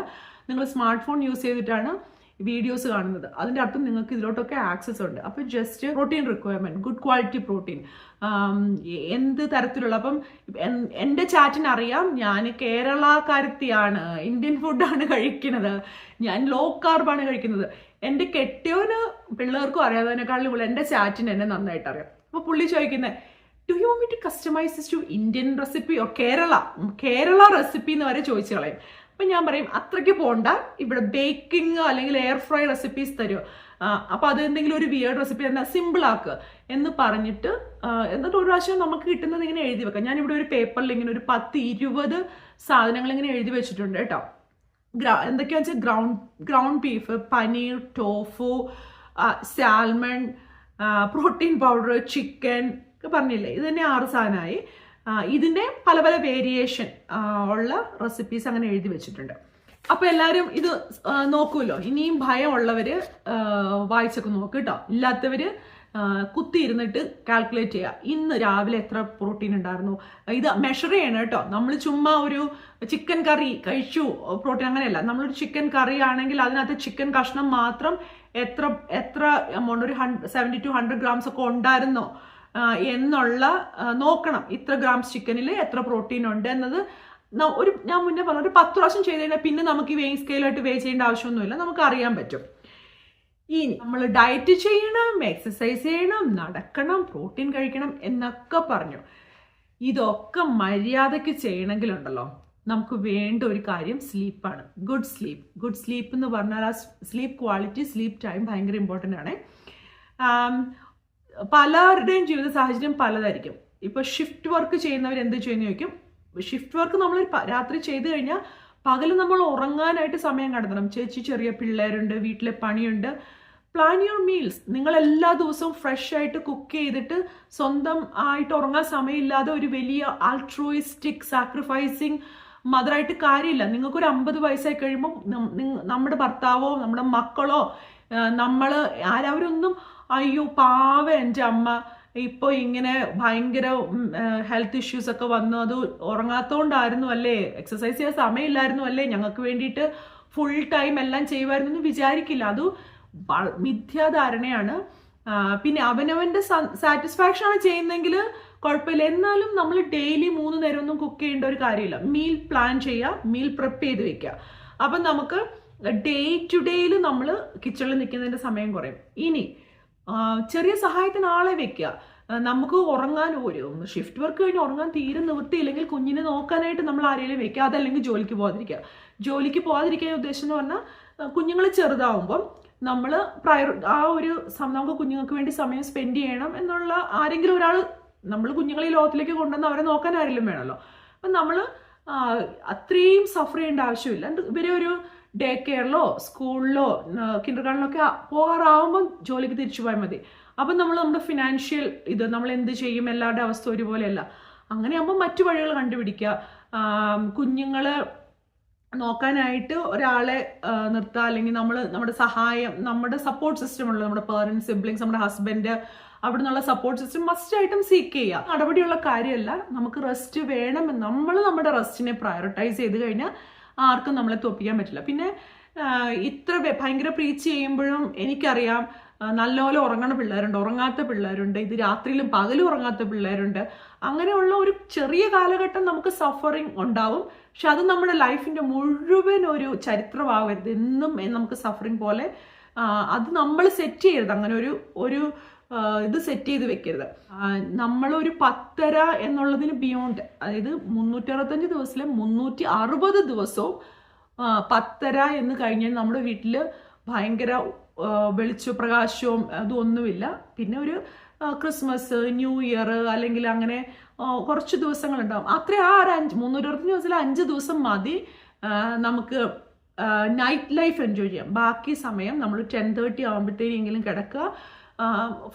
നിങ്ങൾ സ്മാർട്ട് ഫോൺ യൂസ് ചെയ്തിട്ടാണ് വീഡിയോസ് കാണുന്നത്. അതിൻ്റെ അർത്ഥം നിങ്ങൾക്ക് ഇതിലോട്ടൊക്കെ ആക്സസ് ഉണ്ട്. അപ്പോൾ just protein requirement, good quality protein എന്ത് തരത്തിലുള്ള, അപ്പം എൻ്റെ ചാറ്റിന് അറിയാം ഞാൻ കേരളക്കാരത്തിയാണ്, ഇന്ത്യൻ ഫുഡാണ് കഴിക്കുന്നത്, ഞാൻ ലോ കാർബാണ് കഴിക്കുന്നത്. എൻ്റെ കെട്ടിയോന് പിള്ളേർക്കും അറിയാവുന്നതിനേക്കാളും എൻ്റെ ചാറ്റിന് എന്നെ നന്നായിട്ട് അറിയാം. അപ്പോൾ പുള്ളി ചോദിക്കുന്നത് do you want me to customise this to Indian recipe or Kerala recipe എന്ന് വരെ ചോദിച്ചു കളയും. അപ്പം ഞാൻ പറയും അത്രയ്ക്ക് പോണ്ട, ഇവിടെ ബേക്കിംഗ് അല്ലെങ്കിൽ എയർ ഫ്രൈ റെസിപ്പീസ് തരുമോ, അപ്പോൾ അത് എന്തെങ്കിലും ഒരു വിയേർഡ് റെസിപ്പി തന്നെ സിമ്പിൾ ആക്കുക എന്ന് പറഞ്ഞിട്ട് എന്നിട്ട് ഒരു പ്രാവശ്യം നമുക്ക് കിട്ടുന്നത് ഇങ്ങനെ എഴുതി വെക്കാം. ഞാനിവിടെ ഒരു പേപ്പറിൽ ഇങ്ങനെ ഒരു 10-20 സാധനങ്ങൾ ഇങ്ങനെ എഴുതി വെച്ചിട്ടുണ്ട് കേട്ടോ. എന്തൊക്കെയാണെന്ന് വെച്ചാൽ ground beef, paneer, tofu, salmon, protein powder, chicken ഒക്കെ പറഞ്ഞില്ലേ, ഇത് തന്നെ 6 സാധനമായി. ഇതിൻ്റെ പല പല വേരിയേഷൻ ഉള്ള റെസിപ്പീസ് അങ്ങനെ എഴുതി വെച്ചിട്ടുണ്ട്. അപ്പോൾ എല്ലാവരും ഇത് നോക്കുമല്ലോ. ഇനിയും ഭയമുള്ളവർ വായിച്ചൊക്കെ നോക്ക് കേട്ടോ. ഇല്ലാത്തവർ കുത്തി ഇരുന്നിട്ട് കാൽക്കുലേറ്റ് ചെയ്യുക. ഇന്ന് രാവിലെ എത്ര പ്രോട്ടീൻ ഉണ്ടായിരുന്നു, ഇത് മെഷർ ചെയ്യണം കേട്ടോ. നമ്മൾ ചുമ്മാ ഒരു ചിക്കൻ കറി കഴിച്ചു പ്രോട്ടീൻ അങ്ങനെയല്ല. നമ്മളൊരു ചിക്കൻ കറി ആണെങ്കിൽ അതിനകത്ത് ചിക്കൻ കഷ്ണം മാത്രം എത്ര എമൗണ്ട്, ഒരു 70 to 100 grams ഒക്കെ ഉണ്ടായിരുന്നോ എന്നുള്ള നോക്കണം. ഇത്ര ഗ്രാംസ് ചിക്കനിൽ എത്ര പ്രോട്ടീൻ ഉണ്ട് എന്നത് ഞാൻ മുന്നേ പറഞ്ഞു, ഒരു 10 പ്രാവശ്യം ചെയ്ത് കഴിഞ്ഞാൽ പിന്നെ നമുക്ക് ഈ വെയിങ് സ്കെയിലായിട്ട് വേ ചെയ്യേണ്ട ആവശ്യമൊന്നുമില്ല, നമുക്ക് അറിയാൻ പറ്റും. ഇനി നമ്മൾ ഡയറ്റ് ചെയ്യണം, എക്സസൈസ് ചെയ്യണം, നടക്കണം, പ്രോട്ടീൻ കഴിക്കണം എന്നൊക്കെ പറഞ്ഞു. ഇതൊക്കെ മര്യാദയ്ക്ക് ചെയ്യണമെങ്കിലുണ്ടല്ലോ നമുക്ക് വേണ്ട ഒരു കാര്യം സ്ലീപ്പാണ്. ഗുഡ് സ്ലീപ്പ് എന്ന് പറഞ്ഞാൽ ആ സ്ലീപ്പ് ക്വാളിറ്റി, സ്ലീപ്പ് ടൈം ഭയങ്കര ഇമ്പോർട്ടൻ്റ് ആണ്. പലരുടെയും ജീവിത സാഹചര്യം പലതായിരിക്കും. ഇപ്പോൾ ഷിഫ്റ്റ് വർക്ക് ചെയ്യുന്നവർ എന്ത് ചെയ്യുന്ന ചോദിക്കും. ഷിഫ്റ്റ് വർക്ക് നമ്മൾ രാത്രി ചെയ്ത് കഴിഞ്ഞാൽ പകൽ നമ്മൾ ഉറങ്ങാനായിട്ട് സമയം കണ്ടെത്തണം. ചെറിയ പിള്ളേരുണ്ട്, വീട്ടിലെ പണിയുണ്ട്. Plan your meals. നിങ്ങൾ എല്ലാ ദിവസവും ഫ്രഷ് ആയിട്ട് കുക്ക് ചെയ്തിട്ട് സ്വന്തം ആയിട്ട് ഉറങ്ങാൻ സമയമില്ലാതെ ഒരു വലിയ ആൾട്രോയിസ്റ്റിക് സാക്രിഫൈസിങ് മദറായിട്ട് കാര്യമില്ല. നിങ്ങൾക്കൊരു 50 വയസ്സായി കഴിയുമ്പോൾ നമ്മുടെ ഭർത്താവോ നമ്മുടെ മക്കളോ നമ്മൾ ആരവരൊന്നും അയ്യോ പാവ എൻ്റെ അമ്മ ഇപ്പോൾ ഇങ്ങനെ ഭയങ്കര ഹെൽത്ത് ഇഷ്യൂസ് ഒക്കെ വന്നു, അത് ഉറങ്ങാത്തോണ്ടായിരുന്നു അല്ലേ, എക്സസൈസ് ചെയ്യാൻ സമയമില്ലായിരുന്നു അല്ലേ, ഞങ്ങൾക്ക് വേണ്ടിയിട്ട് ഫുൾ ടൈം എല്ലാം ചെയ്യുമായിരുന്നു എന്ന് വിചാരിക്കില്ല. അത് മിഥ്യാധാരണയാണ്. പിന്നെ അവനവൻ്റെ സാറ്റിസ്ഫാക്ഷൻ ആണ് ചെയ്യുന്നതെങ്കിൽ കുഴപ്പമില്ല. എന്നാലും നമ്മൾ ഡെയിലി 3 നേരം ഒന്നും കുക്ക് ചെയ്യേണ്ട ഒരു കാര്യമില്ല. മീൽ പ്ലാൻ ചെയ്യുക, മീൽ പ്രിപ്പ് ചെയ്ത് വെക്കുക. അപ്പം നമുക്ക് ഡേ ടു ഡേയിൽ നമ്മൾ കിച്ചണിൽ നിൽക്കുന്നതിൻ്റെ സമയം കുറയും. ഇനി ചെറിയ സഹായത്തിന് ആളെ വെക്കുക. നമുക്ക് ഉറങ്ങാൻ ഒരു ഷിഫ്റ്റ് വർക്ക് കഴിഞ്ഞ് ഉറങ്ങാൻ തീരെ നിവൃത്തിയില്ലെങ്കിൽ കുഞ്ഞിനെ നോക്കാനായിട്ട് നമ്മൾ ആരെങ്കിലും വെക്കുക. അതല്ലെങ്കിൽ ജോലിക്ക് പോകാതിരിക്കുക ഉദ്ദേശം എന്ന് പറഞ്ഞാൽ കുഞ്ഞുങ്ങൾ ചെറുതാവുമ്പം നമ്മൾ നമുക്ക് കുഞ്ഞുങ്ങൾക്ക് വേണ്ടി സമയം സ്പെൻഡ് ചെയ്യണം എന്നുള്ള ആരെങ്കിലും ഒരാൾ, നമ്മൾ കുഞ്ഞുങ്ങളെ ഈ ലോകത്തിലേക്ക് കൊണ്ടുവന്ന് അവരെ നോക്കാൻ ആരെങ്കിലും വേണമല്ലോ. അപ്പം നമ്മൾ അത്രയും സഫർ ചെയ്യേണ്ട ആവശ്യമില്ല. ഇവരെ ഒരു ഡേ കെയറിലോ സ്കൂളിലോ കിൻഡർ ഗാർഡനിലോ ഒക്കെ പോകാറാവുമ്പോൾ ജോലിക്ക് തിരിച്ചു പോയാൽ മതി. അപ്പം നമ്മുടെ ഫിനാൻഷ്യൽ നമ്മൾ എന്ത് ചെയ്യും, എല്ലാവരുടെ അവസ്ഥ ഒരുപോലെയല്ല. അങ്ങനെയാകുമ്പോൾ മറ്റു വഴികൾ കണ്ടുപിടിക്കുക. കുഞ്ഞുങ്ങളെ നോക്കാനായിട്ട് ഒരാളെ നിർത്തുക, അല്ലെങ്കിൽ നമ്മുടെ സഹായം, നമ്മുടെ സപ്പോർട്ട് സിസ്റ്റം ഉള്ളത്, നമ്മുടെ പേരൻസ്, സിബ്ലിങ്സ്, നമ്മുടെ ഹസ്ബൻഡ്, അവിടെ നിന്നുള്ള സപ്പോർട്ട് സിസ്റ്റം മസ്റ്റായിട്ടും സീക്ക് ചെയ്യുക. നടപടിയുള്ള കാര്യമല്ല. നമുക്ക് റെസ്റ്റ് വേണം. നമ്മൾ നമ്മുടെ റെസ്റ്റിനെ പ്രയോറിറ്റൈസ് ചെയ്ത് കഴിഞ്ഞാൽ ആർക്കും നമ്മളെ തോൽപ്പിക്കാൻ പറ്റില്ല. പിന്നെ ഇത്ര ഭയങ്കര പ്രീച്ച് ചെയ്യുമ്പോഴും എനിക്കറിയാം നല്ലപോലെ ഉറങ്ങണ പിള്ളേരുണ്ട്, ഉറങ്ങാത്ത പിള്ളേരുണ്ട്, ഇത് രാത്രിയിലും പകലും ഉറങ്ങാത്ത പിള്ളേരുണ്ട്. അങ്ങനെയുള്ള ഒരു ചെറിയ കാലഘട്ടം നമുക്ക് സഫറിങ് ഉണ്ടാവും. പക്ഷെ അത് നമ്മുടെ ലൈഫിൻ്റെ മുഴുവൻ ഒരു ചരിത്രമാവരുത്. എന്നും നമുക്ക് സഫറിങ് പോലെ അത് നമ്മൾ സെറ്റ് ചെയ്യരുത്. അങ്ങനെ ഒരു ഇത് സെറ്റ് ചെയ്ത് വെക്കരുത്. നമ്മളൊരു 10:30 എന്നുള്ളതിന് ബിയോണ്ട്, അതായത് 365 ദിവസത്തിലെ 360 ദിവസവും 10:30 എന്ന് കഴിഞ്ഞാൽ നമ്മുടെ വീട്ടിൽ ഭയങ്കര വെളിച്ചപ്രകാശവും അതൊന്നുമില്ല. പിന്നെ ഒരു ക്രിസ്മസ്, ന്യൂ ഇയർ അല്ലെങ്കിൽ അങ്ങനെ കുറച്ച് ദിവസങ്ങളുണ്ടാവും. അത്രയും 365 ദിവസത്തിൽ 5 ദിവസം മതി നമുക്ക് നൈറ്റ് ലൈഫ് എൻജോയ് ചെയ്യാം. ബാക്കി സമയം നമ്മൾ 10:30 ആകുമ്പോഴത്തേക്കെങ്കിലും കിടക്കുക.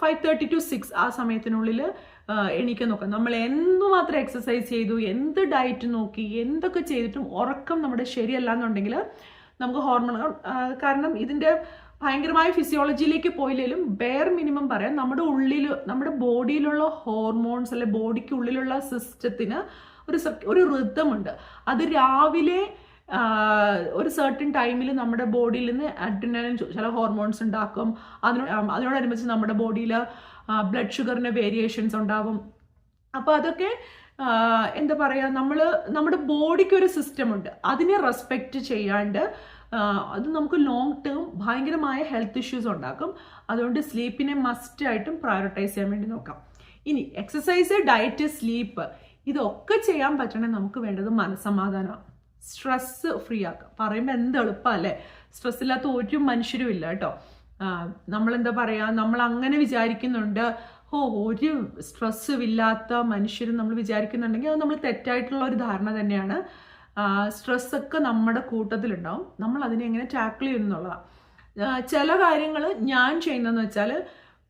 5:30 to 6 ആ സമയത്തിനുള്ളിൽ എണീക്കാൻ നോക്കാം. നമ്മൾ എന്തുമാത്രം എക്സസൈസ് ചെയ്തു, എന്ത് ഡയറ്റ് നോക്കി, എന്തൊക്കെ ചെയ്തിട്ടും ഉറക്കം നമ്മുടെ ശരിയല്ല എന്നുണ്ടെങ്കിൽ നമുക്ക് ഹോർമോണുകൾ, കാരണം ഇതിൻ്റെ ഭയങ്കരമായ ഫിസിയോളജിയിലേക്ക് പോയില്ലെങ്കിലും ബെയർ മിനിമം പറയാം, നമ്മുടെ ബോഡിയിലുള്ള ഹോർമോൺസ് അല്ലെ ബോഡിക്ക് ഉള്ളിലുള്ള സിസ്റ്റത്തിന് ഒരു റിതമുണ്ട്. അത് രാവിലെ ഒരു സർട്ടൻ ടൈമിൽ നമ്മുടെ ബോഡിയിൽ നിന്ന് അഡ്രിനലിൻ ചില ഹോർമോൺസ് ഉണ്ടാക്കും. അതിനോടനുബന്ധിച്ച് നമ്മുടെ ബോഡിയിൽ ബ്ലഡ് ഷുഗറിന് വേരിയേഷൻസ് ഉണ്ടാവും. അപ്പോൾ അതൊക്കെ എന്താ പറയുക, നമ്മുടെ ബോഡിക്ക് ഒരു സിസ്റ്റം ഉണ്ട്. അതിനെ റെസ്പെക്റ്റ് ചെയ്യാണ്ട് അത് നമുക്ക് ലോങ് ടേം ഭയങ്കരമായ ഹെൽത്ത് ഇഷ്യൂസ് ഉണ്ടാക്കും. അതുകൊണ്ട് സ്ലീപ്പിനെ മസ്റ്റായിട്ടും പ്രയോറിറ്റൈസ് ചെയ്യാൻ വേണ്ടി നോക്കാം. ഇനി എക്സസൈസ്, ഡയറ്റ്, സ്ലീപ്പ് ഇതൊക്കെ ചെയ്യാൻ പറ്റണേ നമുക്ക് വേണ്ടത് മനസ്സമാധാനമാണ്. സ്ട്രെസ് ഫ്രീ ആക്കുക. പറയുമ്പോൾ എന്ത് എളുപ്പമല്ലേ? സ്ട്രെസ് ഇല്ലാത്ത ഒരു മനുഷ്യരും ഇല്ല കേട്ടോ. നമ്മളെന്താ പറയുക, നമ്മൾ അങ്ങനെ വിചാരിക്കുന്നുണ്ട്, ഒരു സ്ട്രെസ്സും ഇല്ലാത്ത മനുഷ്യരും നമ്മൾ വിചാരിക്കുന്നുണ്ടെങ്കിൽ അത് നമ്മൾ തെറ്റായിട്ടുള്ള ഒരു ധാരണ തന്നെയാണ്. സ്ട്രെസ്സൊക്കെ നമ്മുടെ കൂട്ടത്തിലുണ്ടാവും. നമ്മൾ അതിനെ എങ്ങനെ ടാക്കിൾ ചെയ്യുന്നുള്ളതാണ്. ചില കാര്യങ്ങൾ ഞാൻ ചെയ്യുന്നതെന്ന് വെച്ചാൽ,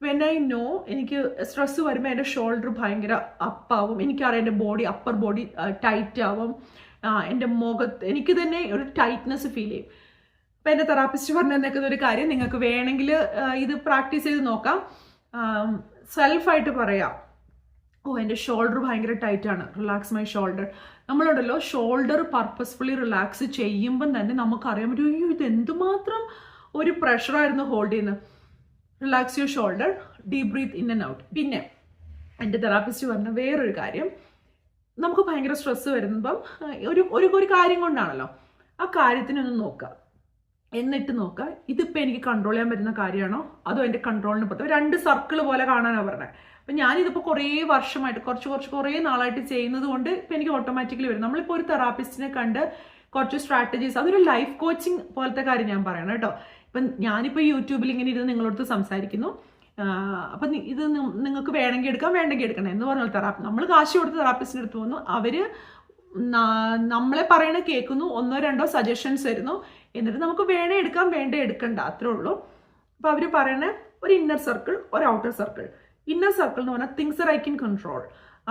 വെൻ ഐ നോ എനിക്ക് സ്ട്രെസ്സ് വരുമ്പോൾ എൻ്റെ ഷോൾഡർ ഭയങ്കര അപ്പാവും, എനിക്കറിയാം എൻ്റെ ബോഡി, അപ്പർ ബോഡി ടൈറ്റ് ആവും, എൻ്റെ മുഖത്ത് എനിക്ക് തന്നെ ഒരു ടൈറ്റ്നെസ് ഫീൽ ചെയ്യും. അപ്പം എൻ്റെ തെറാപ്പിസ്റ്റ് പറഞ്ഞു തന്നേക്കുന്ന ഒരു കാര്യം, നിങ്ങൾക്ക് വേണമെങ്കിൽ ഇത് പ്രാക്ടീസ് ചെയ്ത് നോക്കാം. സെൽഫായിട്ട് പറയാം, എൻ്റെ ഷോൾഡർ ഭയങ്കര ടൈറ്റാണ്, റിലാക്സ് മൈ ഷോൾഡർ. നമ്മളുണ്ടല്ലോ ഷോൾഡർ പർപ്പസ്ഫുള്ളി റിലാക്സ് ചെയ്യുമ്പം തന്നെ നമുക്കറിയാൻ പറ്റും, അയ്യോ ഇത് എന്തുമാത്രം ഒരു പ്രഷറായിരുന്നു ഹോൾഡ് ചെയ്യുന്നത്. Relax your shoulder, deep breath in and out. പിന്നെ എൻ്റെ തെറാപ്പിസ്റ്റ് പറഞ്ഞ വേറൊരു കാര്യം, നമുക്ക് ഭയങ്കര സ്ട്രെസ്സ് വരുമ്പം ഒരു കാര്യം കൊണ്ടാണല്ലോ, ആ കാര്യത്തിനൊന്ന് നോക്കുക. എന്നിട്ട് നോക്കുക, ഇതിപ്പോൾ എനിക്ക് കൺട്രോൾ ചെയ്യാൻ പറ്റുന്ന കാര്യമാണോ അതോ എൻ്റെ കൺട്രോളിന് പുറത്ത്. 2 സർക്കിൾ പോലെ കാണാനാണ് പറഞ്ഞത്. അപ്പം ഞാനിതിപ്പോൾ കുറേ വർഷമായിട്ട് കുറേ നാളായിട്ട് ചെയ്യുന്നത് കൊണ്ട് ഇപ്പം എനിക്ക് ഓട്ടോമാറ്റിക്കലി വരും. നമ്മളിപ്പോൾ ഒരു തെറാപ്പിസ്റ്റിനെ കണ്ട് കുറച്ച് സ്ട്രാറ്റജീസ്, അതൊരു ലൈഫ് കോച്ചിങ് പോലത്തെ കാര്യം ഞാൻ പറയണം കേട്ടോ. ഇപ്പം ഞാനിപ്പോൾ യൂട്യൂബിൽ ഇങ്ങനെ ഇരുന്ന് നിങ്ങളോട് സംസാരിക്കുന്നു, അപ്പം ഇത് നിങ്ങൾക്ക് വേണമെങ്കിൽ എടുക്കാം, വേണ്ടെങ്കിൽ എടുക്കണം എന്ന് പറഞ്ഞാൽ തെറാപ്പി, നമ്മൾ കാശ് കൊടുത്ത് തെറാപ്പിസ്റ്റിൻ്റെ അടുത്ത് പോകുന്നു, അവർ നമ്മളെ പറയണ കേൾക്കുന്നു, 1-2 സജഷൻസ് തരുന്നു, എന്നിട്ട് നമുക്ക് വേണേ എടുക്കാം, വേണ്ടേ എടുക്കണ്ട, അത്രേ ഉള്ളൂ. അപ്പോൾ അവർ പറയണ ഒരു ഇന്നർ സർക്കിൾ, ഒരു ഔട്ടർ സർക്കിൾ. ഇന്നർ സർക്കിൾ എന്ന് പറഞ്ഞാൽ തിങ്സ് ഐ ക്യാൻ കൺട്രോൾ.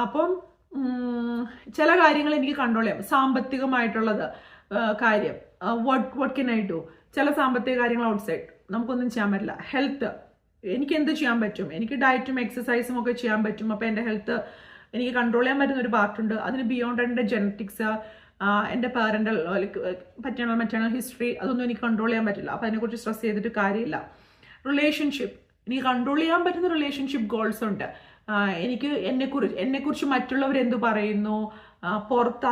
അപ്പം ചില കാര്യങ്ങൾ എനിക്ക് കൺട്രോൾ ചെയ്യാം. സാമ്പത്തികമായിട്ടുള്ളത് കാര്യം, വാട്ട് കെൻ ഐ ഡു. ചില സാമ്പത്തിക കാര്യങ്ങൾ ഔട്ട്സൈഡ് നമുക്കൊന്നും ചെയ്യാൻ പറ്റില്ല. ഹെൽത്ത്, എനിക്ക് എന്ത് ചെയ്യാൻ പറ്റും, എനിക്ക് ഡയറ്റും എക്സസൈസും ഒക്കെ ചെയ്യാൻ പറ്റും. അപ്പോൾ എൻ്റെ ഹെൽത്ത് എനിക്ക് കൺട്രോൾ ചെയ്യാൻ പറ്റുന്ന ഒരു പാർട്ടുണ്ട്. അതിന് ബിയോണ്ട് എൻ്റെ ജെനറ്റിക്സ്, എൻ്റെ പാരൻ്റൽ മറ്റേണൽ ഹിസ്റ്ററി, അതൊന്നും എനിക്ക് കൺട്രോൾ ചെയ്യാൻ പറ്റില്ല. അപ്പോൾ അതിനെക്കുറിച്ച് സ്ട്രെസ് ചെയ്തിട്ട് കാര്യമില്ല. റിലേഷൻഷിപ്പ്, എനിക്ക് കൺട്രോൾ ചെയ്യാൻ പറ്റുന്ന റിലേഷൻഷിപ്പ് ഗോൾസ് ഉണ്ട്. എനിക്ക് എന്നെക്കുറിച്ച് മറ്റുള്ളവർ എന്ത് പറയുന്നു, പുറത്ത്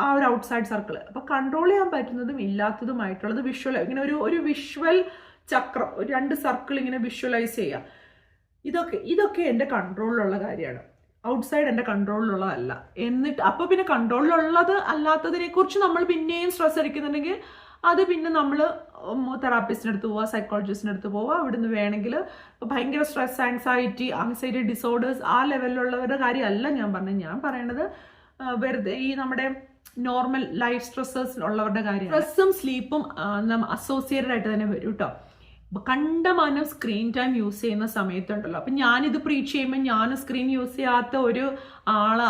ആ ഒരു ഔട്ട്സൈഡ് സർക്കിൾ. അപ്പോൾ കൺട്രോൾ ചെയ്യാൻ പറ്റുന്നതും ഇല്ലാത്തതുമായിട്ടുള്ളത് ഇങ്ങനെ ഒരു വിഷ്വൽ ചക്രം, ഒരു 2 സർക്കിൾ ഇങ്ങനെ വിഷ്വലൈസ് ചെയ്യുക. ഇതൊക്കെ എൻ്റെ കൺട്രോളിലുള്ള കാര്യമാണ്. ഔട്ട്സൈഡ് എൻ്റെ കൺട്രോളിലുള്ളതല്ല. എന്നിട്ട് അപ്പോൾ പിന്നെ കൺട്രോളിലുള്ളത് അല്ലാത്തതിനെ കുറിച്ച് നമ്മൾ പിന്നെയും സ്ട്രെസ് അടിക്കുന്നുണ്ടെങ്കിൽ അത് പിന്നെ നമ്മൾ തെറാപ്പിസ്റ്റിൻ്റെ അടുത്ത് പോവുക, സൈക്കോളജിസ്റ്റിൻ്റെ അടുത്ത് പോവുക. അവിടുന്ന് വേണമെങ്കിൽ ഭയങ്കര സ്ട്രെസ്, ആങ്സൈറ്റി ഡിസോർഡേഴ്സ് ആ ലെവലിലുള്ളവരുടെ കാര്യമല്ല ഞാൻ പറഞ്ഞത്. ഞാൻ പറയണത് വെറുതെ ഈ നമ്മുടെ നോർമൽ ലൈഫ് സ്ട്രെസ്സേഴ്സ് ഉള്ളവരുടെ കാര്യം. സ്ട്രെസ്സും സ്ലീപ്പും അസോസിയേറ്റഡ് ആയിട്ട് തന്നെ വരും കേട്ടോ. കണ്ടമാനം സ്ക്രീൻ ടൈം യൂസ് ചെയ്യുന്ന സമയത്തുണ്ടല്ലോ, അപ്പം ഞാനിത് പ്രീച്ച് ചെയ്യുമ്പോൾ ഞാൻ സ്ക്രീൻ യൂസ് ചെയ്യാത്ത ഒരു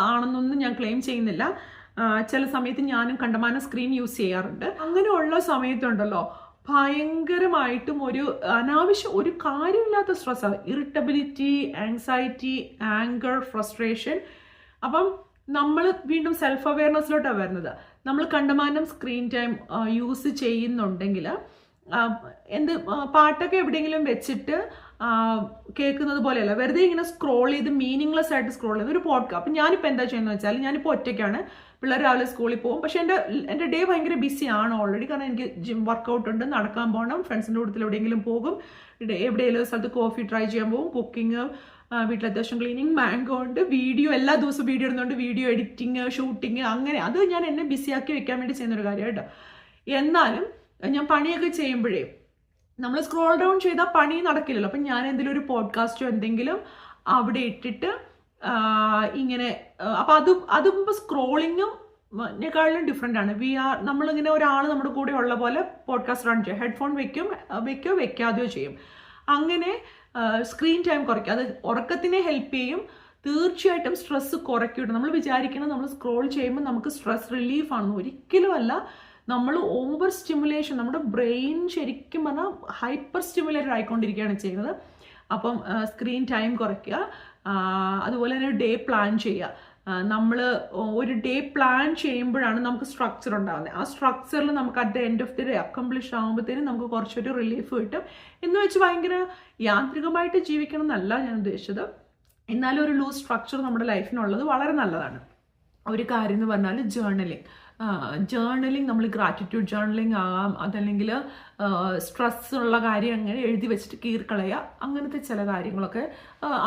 ആണെന്നൊന്നും ഞാൻ ക്ലെയിം ചെയ്യുന്നില്ല. ചില സമയത്ത് ഞാനും കണ്ടമാനം സ്ക്രീൻ യൂസ് ചെയ്യാറുണ്ട്. അങ്ങനെയുള്ള സമയത്തുണ്ടല്ലോ ഭയങ്കരമായിട്ടും ഒരു കാര്യമില്ലാത്ത സ്ട്രെസ്സാണ്. Irritability, anxiety, anger, frustration. അപ്പം നമ്മൾ വീണ്ടും സെൽഫ് അവെയർനെസ്സിലോട്ടാണ് വരുന്നത്. നമ്മൾ കണ്ടമാനം സ്ക്രീൻ ടൈം യൂസ് ചെയ്യുന്നുണ്ടെങ്കിൽ പാട്ടൊക്കെ എവിടെയെങ്കിലും വെച്ചിട്ട് കേൾക്കുന്നത് പോലെയല്ല, വെറുതെ ഇങ്ങനെ സ്ക്രോൾ ചെയ്ത് മീനിങ്ലെസ് ആയിട്ട് സ്ക്രോൾ ചെയ്ത് ഒരു പോഡ്കാസ്റ്റ്. അപ്പം ഞാനിപ്പോൾ എന്താ ചെയ്യുന്നത് വെച്ചാൽ, ഞാനിപ്പോൾ ഒറ്റയ്ക്കാണ്, പിള്ളേർ രാവിലെ സ്കൂളിൽ പോകും. പക്ഷേ എൻ്റെ ഡേ ഭയങ്കര ബിസിയാണ് ഓൾറെഡി. കാരണം എനിക്ക് ജിം വർക്കൗട്ട് ഉണ്ട്, നടക്കാൻ പോകണം, ഫ്രണ്ട്സിൻ്റെ കൂട്ടത്തിൽ എവിടെയെങ്കിലും പോകും, എവിടെയെങ്കിലും സ്ഥലത്ത് കോഫി ട്രൈ ചെയ്യാൻ പോകും, കുക്കിങ്, വീട്ടിൽ അത്യാവശ്യം ക്ലീനിങ്, മാംഗോ ഉണ്ട്, വീഡിയോ എല്ലാ ദിവസവും വീഡിയോ ഇടുന്നുണ്ട്, വീഡിയോ എഡിറ്റിങ്, ഷൂട്ടിങ്, അങ്ങനെ അത് ഞാൻ എന്നെ ബിസിയാക്കി വെക്കാൻ വേണ്ടി ചെയ്യുന്നൊരു കാര്യമായിട്ട്. എന്നാലും ഞാൻ പണിയൊക്കെ ചെയ്യുമ്പോഴേ നമ്മൾ സ്ക്രോൾ ഡൗൺ ചെയ്താൽ പണി നടക്കില്ലല്ലോ. അപ്പം ഞാൻ എന്തെങ്കിലും ഒരു പോഡ്കാസ്റ്റോ എന്തെങ്കിലും അവിടെ ഇട്ടിട്ട് ഇങ്ങനെ, അപ്പം അതും സ്ക്രോളിങ്ങും ിനെക്കാളും ഡിഫറെൻ്റ് ആണ്. നമ്മളിങ്ങനെ ഒരാൾ നമ്മുടെ കൂടെ ഉള്ള പോലെ പോഡ്കാസ്റ്റ് റൺ ചെയ്യും, ഹെഡ്ഫോൺ വെക്കാതെയോ ചെയ്യും. അങ്ങനെ സ്ക്രീൻ ടൈം കുറയ്ക്കുക, അത് ഉറക്കത്തിനെ ഹെൽപ്പ് ചെയ്യും. തീർച്ചയായിട്ടും സ്ട്രെസ്സ് കുറയ്ക്കും. നമ്മൾ വിചാരിക്കണം നമ്മൾ സ്ക്രോൾ ചെയ്യുമ്പോൾ നമുക്ക് സ്ട്രെസ് റിലീഫ് ആണെന്ന്, ഒരിക്കലും അല്ല. നമ്മൾ ഓവർ സ്റ്റിമുലേഷൻ, നമ്മുടെ ബ്രെയിൻ ശരിക്കും പറഞ്ഞാൽ ഹൈപ്പർ സ്റ്റിമുലേറ്റഡ് ആയിക്കൊണ്ടിരിക്കുകയാണ് ചെയ്യുന്നത്. അപ്പം സ്ക്രീൻ ടൈം കുറയ്ക്കുക. അതുപോലെ തന്നെ ഡേ പ്ലാൻ ചെയ്യുക. നമ്മൾ ഒരു ഡേ പ്ലാൻ ചെയ്യുമ്പോഴാണ് നമുക്ക് സ്ട്രക്ചർ ഉണ്ടാകുന്നത്. ആ സ്ട്രക്ചറിൽ നമുക്ക് at the end of the day accomplish ആകുമ്പോഴത്തേനും നമുക്ക് കുറച്ചൊരു റിലീഫ് കിട്ടും. എന്ന് വെച്ച് ഭയങ്കര യാന്ത്രികമായിട്ട് ജീവിക്കണം എന്നല്ല ഞാൻ ഉദ്ദേശിച്ചത്. എന്നാലും ഒരു ലൂസ് സ്ട്രക്ചർ നമ്മുടെ ലൈഫിനുള്ളത് വളരെ നല്ലതാണ്. ഒരു കാര്യം എന്ന് പറഞ്ഞാൽ ജേർണലിങ്. ജേർണലിങ്, നമ്മൾ ഗ്രാറ്റിറ്റ്യൂഡ് ജേർണലിങ് ആകാം, അതല്ലെങ്കിൽ സ്ട്രെസ് ഉള്ള കാര്യം അങ്ങനെ എഴുതി വെച്ചിട്ട് കീറിക്കളയുക, അങ്ങനത്തെ ചില കാര്യങ്ങളൊക്കെ.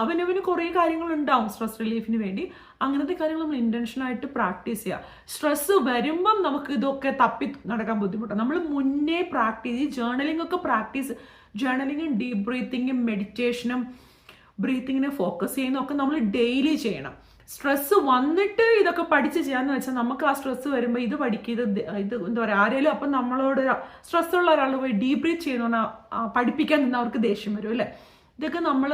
അവനവന് കുറേ കാര്യങ്ങളുണ്ടാവും സ്ട്രെസ് റിലീഫിന് വേണ്ടി. അങ്ങനത്തെ കാര്യങ്ങൾ നമ്മൾ ഇൻറ്റൻഷനായിട്ട് പ്രാക്ടീസ് ചെയ്യുക. സ്ട്രെസ് വരുമ്പം നമുക്ക് ഇതൊക്കെ തപ്പി നടക്കാൻ ബുദ്ധിമുട്ടാണ്. നമ്മൾ മുന്നേ പ്രാക്ടീസ് ചെയ്ത് ജേർണലിംഗ് ഒക്കെ ജേർണലിങ്ങും ഡീപ് ബ്രീത്തിങ്ങും മെഡിറ്റേഷനും ബ്രീത്തിങ്ങിനെ ഫോക്കസ് ചെയ്യുന്നതൊക്കെ നമ്മൾ ഡെയിലി ചെയ്യണം. സ്ട്രെസ് വന്നിട്ട് ഇതൊക്കെ പഠിച്ച് ചെയ്യാന്ന് വെച്ചാൽ നമുക്ക് ആ സ്ട്രെസ് വരുമ്പോൾ ഇത് പഠിക്കുക, ഇത് എന്താ പറയുക, ആരെങ്കിലും അപ്പം നമ്മളോട് സ്ട്രെസ് ഉള്ള ഒരാൾ പോയി ഡീപ് ബ്രീത്ത് ചെയ്യുന്ന പറഞ്ഞാൽ പഠിപ്പിക്കാൻ നിന്ന് അവർക്ക് ദേഷ്യം വരും അല്ലേ. ഇതൊക്കെ നമ്മൾ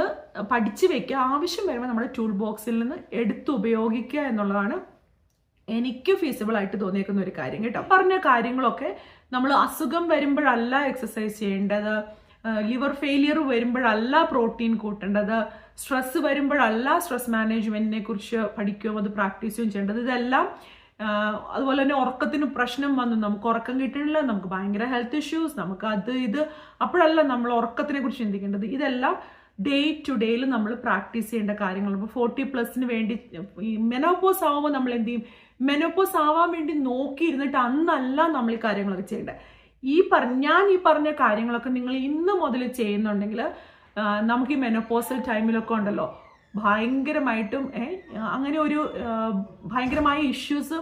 പഠിച്ചു വെക്കുക. ആവശ്യം വരുമ്പോൾ നമ്മുടെ ടൂൾ ബോക്സിൽ നിന്ന് എടുത്ത് ഉപയോഗിക്കുക എന്നുള്ളതാണ് എനിക്ക് ഫീസിബിൾ ആയിട്ട് തോന്നിയേക്കുന്ന ഒരു കാര്യം കേട്ടോ. പറഞ്ഞ കാര്യങ്ങളൊക്കെ നമ്മൾ അസുഖം വരുമ്പോഴല്ല എക്സസൈസ് ചെയ്യേണ്ടത്, ലിവർ ഫെയിലിയർ വരുമ്പോഴല്ല പ്രോട്ടീൻ കൂട്ടേണ്ടത്, സ്ട്രെസ് വരുമ്പോഴല്ല സ്ട്രെസ് മാനേജ്മെന്റിനെ കുറിച്ച് പഠിക്കുകയും അത് പ്രാക്ടീസും ചെയ്യേണ്ടത്. ഇതെല്ലാം അതുപോലെ തന്നെ ഉറക്കത്തിന് പ്രശ്നം വന്നു, നമുക്ക് ഉറക്കം കിട്ടണില്ല, നമുക്ക് ഭയങ്കര ഹെൽത്ത് ഇഷ്യൂസ്, നമുക്ക് അത് ഇത്, അപ്പോഴല്ല നമ്മൾ ഉറക്കത്തിനെ കുറിച്ച് ചിന്തിക്കേണ്ടത്. ഇതെല്ലാം ഡേ ടു ഡേയിൽ നമ്മൾ പ്രാക്ടീസ് ചെയ്യേണ്ട കാര്യങ്ങൾ. ഇപ്പോൾ 40+ വേണ്ടി ഈ മെനോപോസ് ആവുമ്പോൾ നമ്മൾ എന്ത് ചെയ്യും, മെനോപോസ് ആവാൻ വേണ്ടി നോക്കിയിരുന്നിട്ട് അന്നല്ല നമ്മൾ ഈ കാര്യങ്ങളൊക്കെ ചെയ്യേണ്ടത്. ഞാൻ ഈ പറഞ്ഞ കാര്യങ്ങളൊക്കെ നിങ്ങൾ ഇന്ന് മുതൽ ചെയ്യുന്നുണ്ടെങ്കിൽ നമുക്ക് ഈ മെനോപോസൽ ടൈമിലൊക്കെ ഉണ്ടല്ലോ ഭയങ്കരമായിട്ടും അങ്ങനെ ഒരു ഭയങ്കരമായ ഇഷ്യൂസ്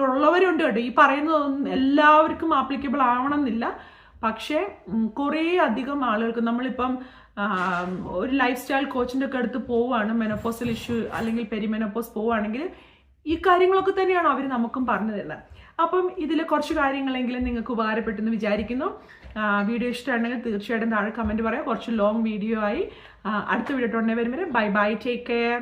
ഉള്ളവരുണ്ട് കേട്ടോ. ഈ പറയുന്നതൊന്നും എല്ലാവർക്കും ആപ്ലിക്കബിൾ ആവണമെന്നില്ല, പക്ഷേ കുറേ അധികം ആളുകൾക്ക്, നമ്മളിപ്പം ഒരു ലൈഫ് സ്റ്റൈൽ കോച്ചിൻ്റെ ഒക്കെ അടുത്ത് പോവുകയാണ്, മെനോപോസൽ ഇഷ്യൂ അല്ലെങ്കിൽ പെരിമെനോപോസ് പോവുകയാണെങ്കിൽ ഈ കാര്യങ്ങളൊക്കെ തന്നെയാണ് അവർ നമുക്കും പറഞ്ഞു തരുന്നത്. അപ്പം ഇതിൽ കുറച്ച് കാര്യങ്ങളെങ്കിലും നിങ്ങൾക്ക് ഉപകാരപ്പെട്ടെന്ന് വിചാരിക്കുന്നു. വീഡിയോ ഇഷ്ടമാണെങ്കിൽ തീർച്ചയായിട്ടും താഴെ കമൻറ്റ് പറയാം. കുറച്ച് ലോങ് വീഡിയോ ആയി. അടുത്ത വീഡിയോ ഉടനെ വരും വരെ ബൈ ബൈ, ടേക്ക് കെയർ.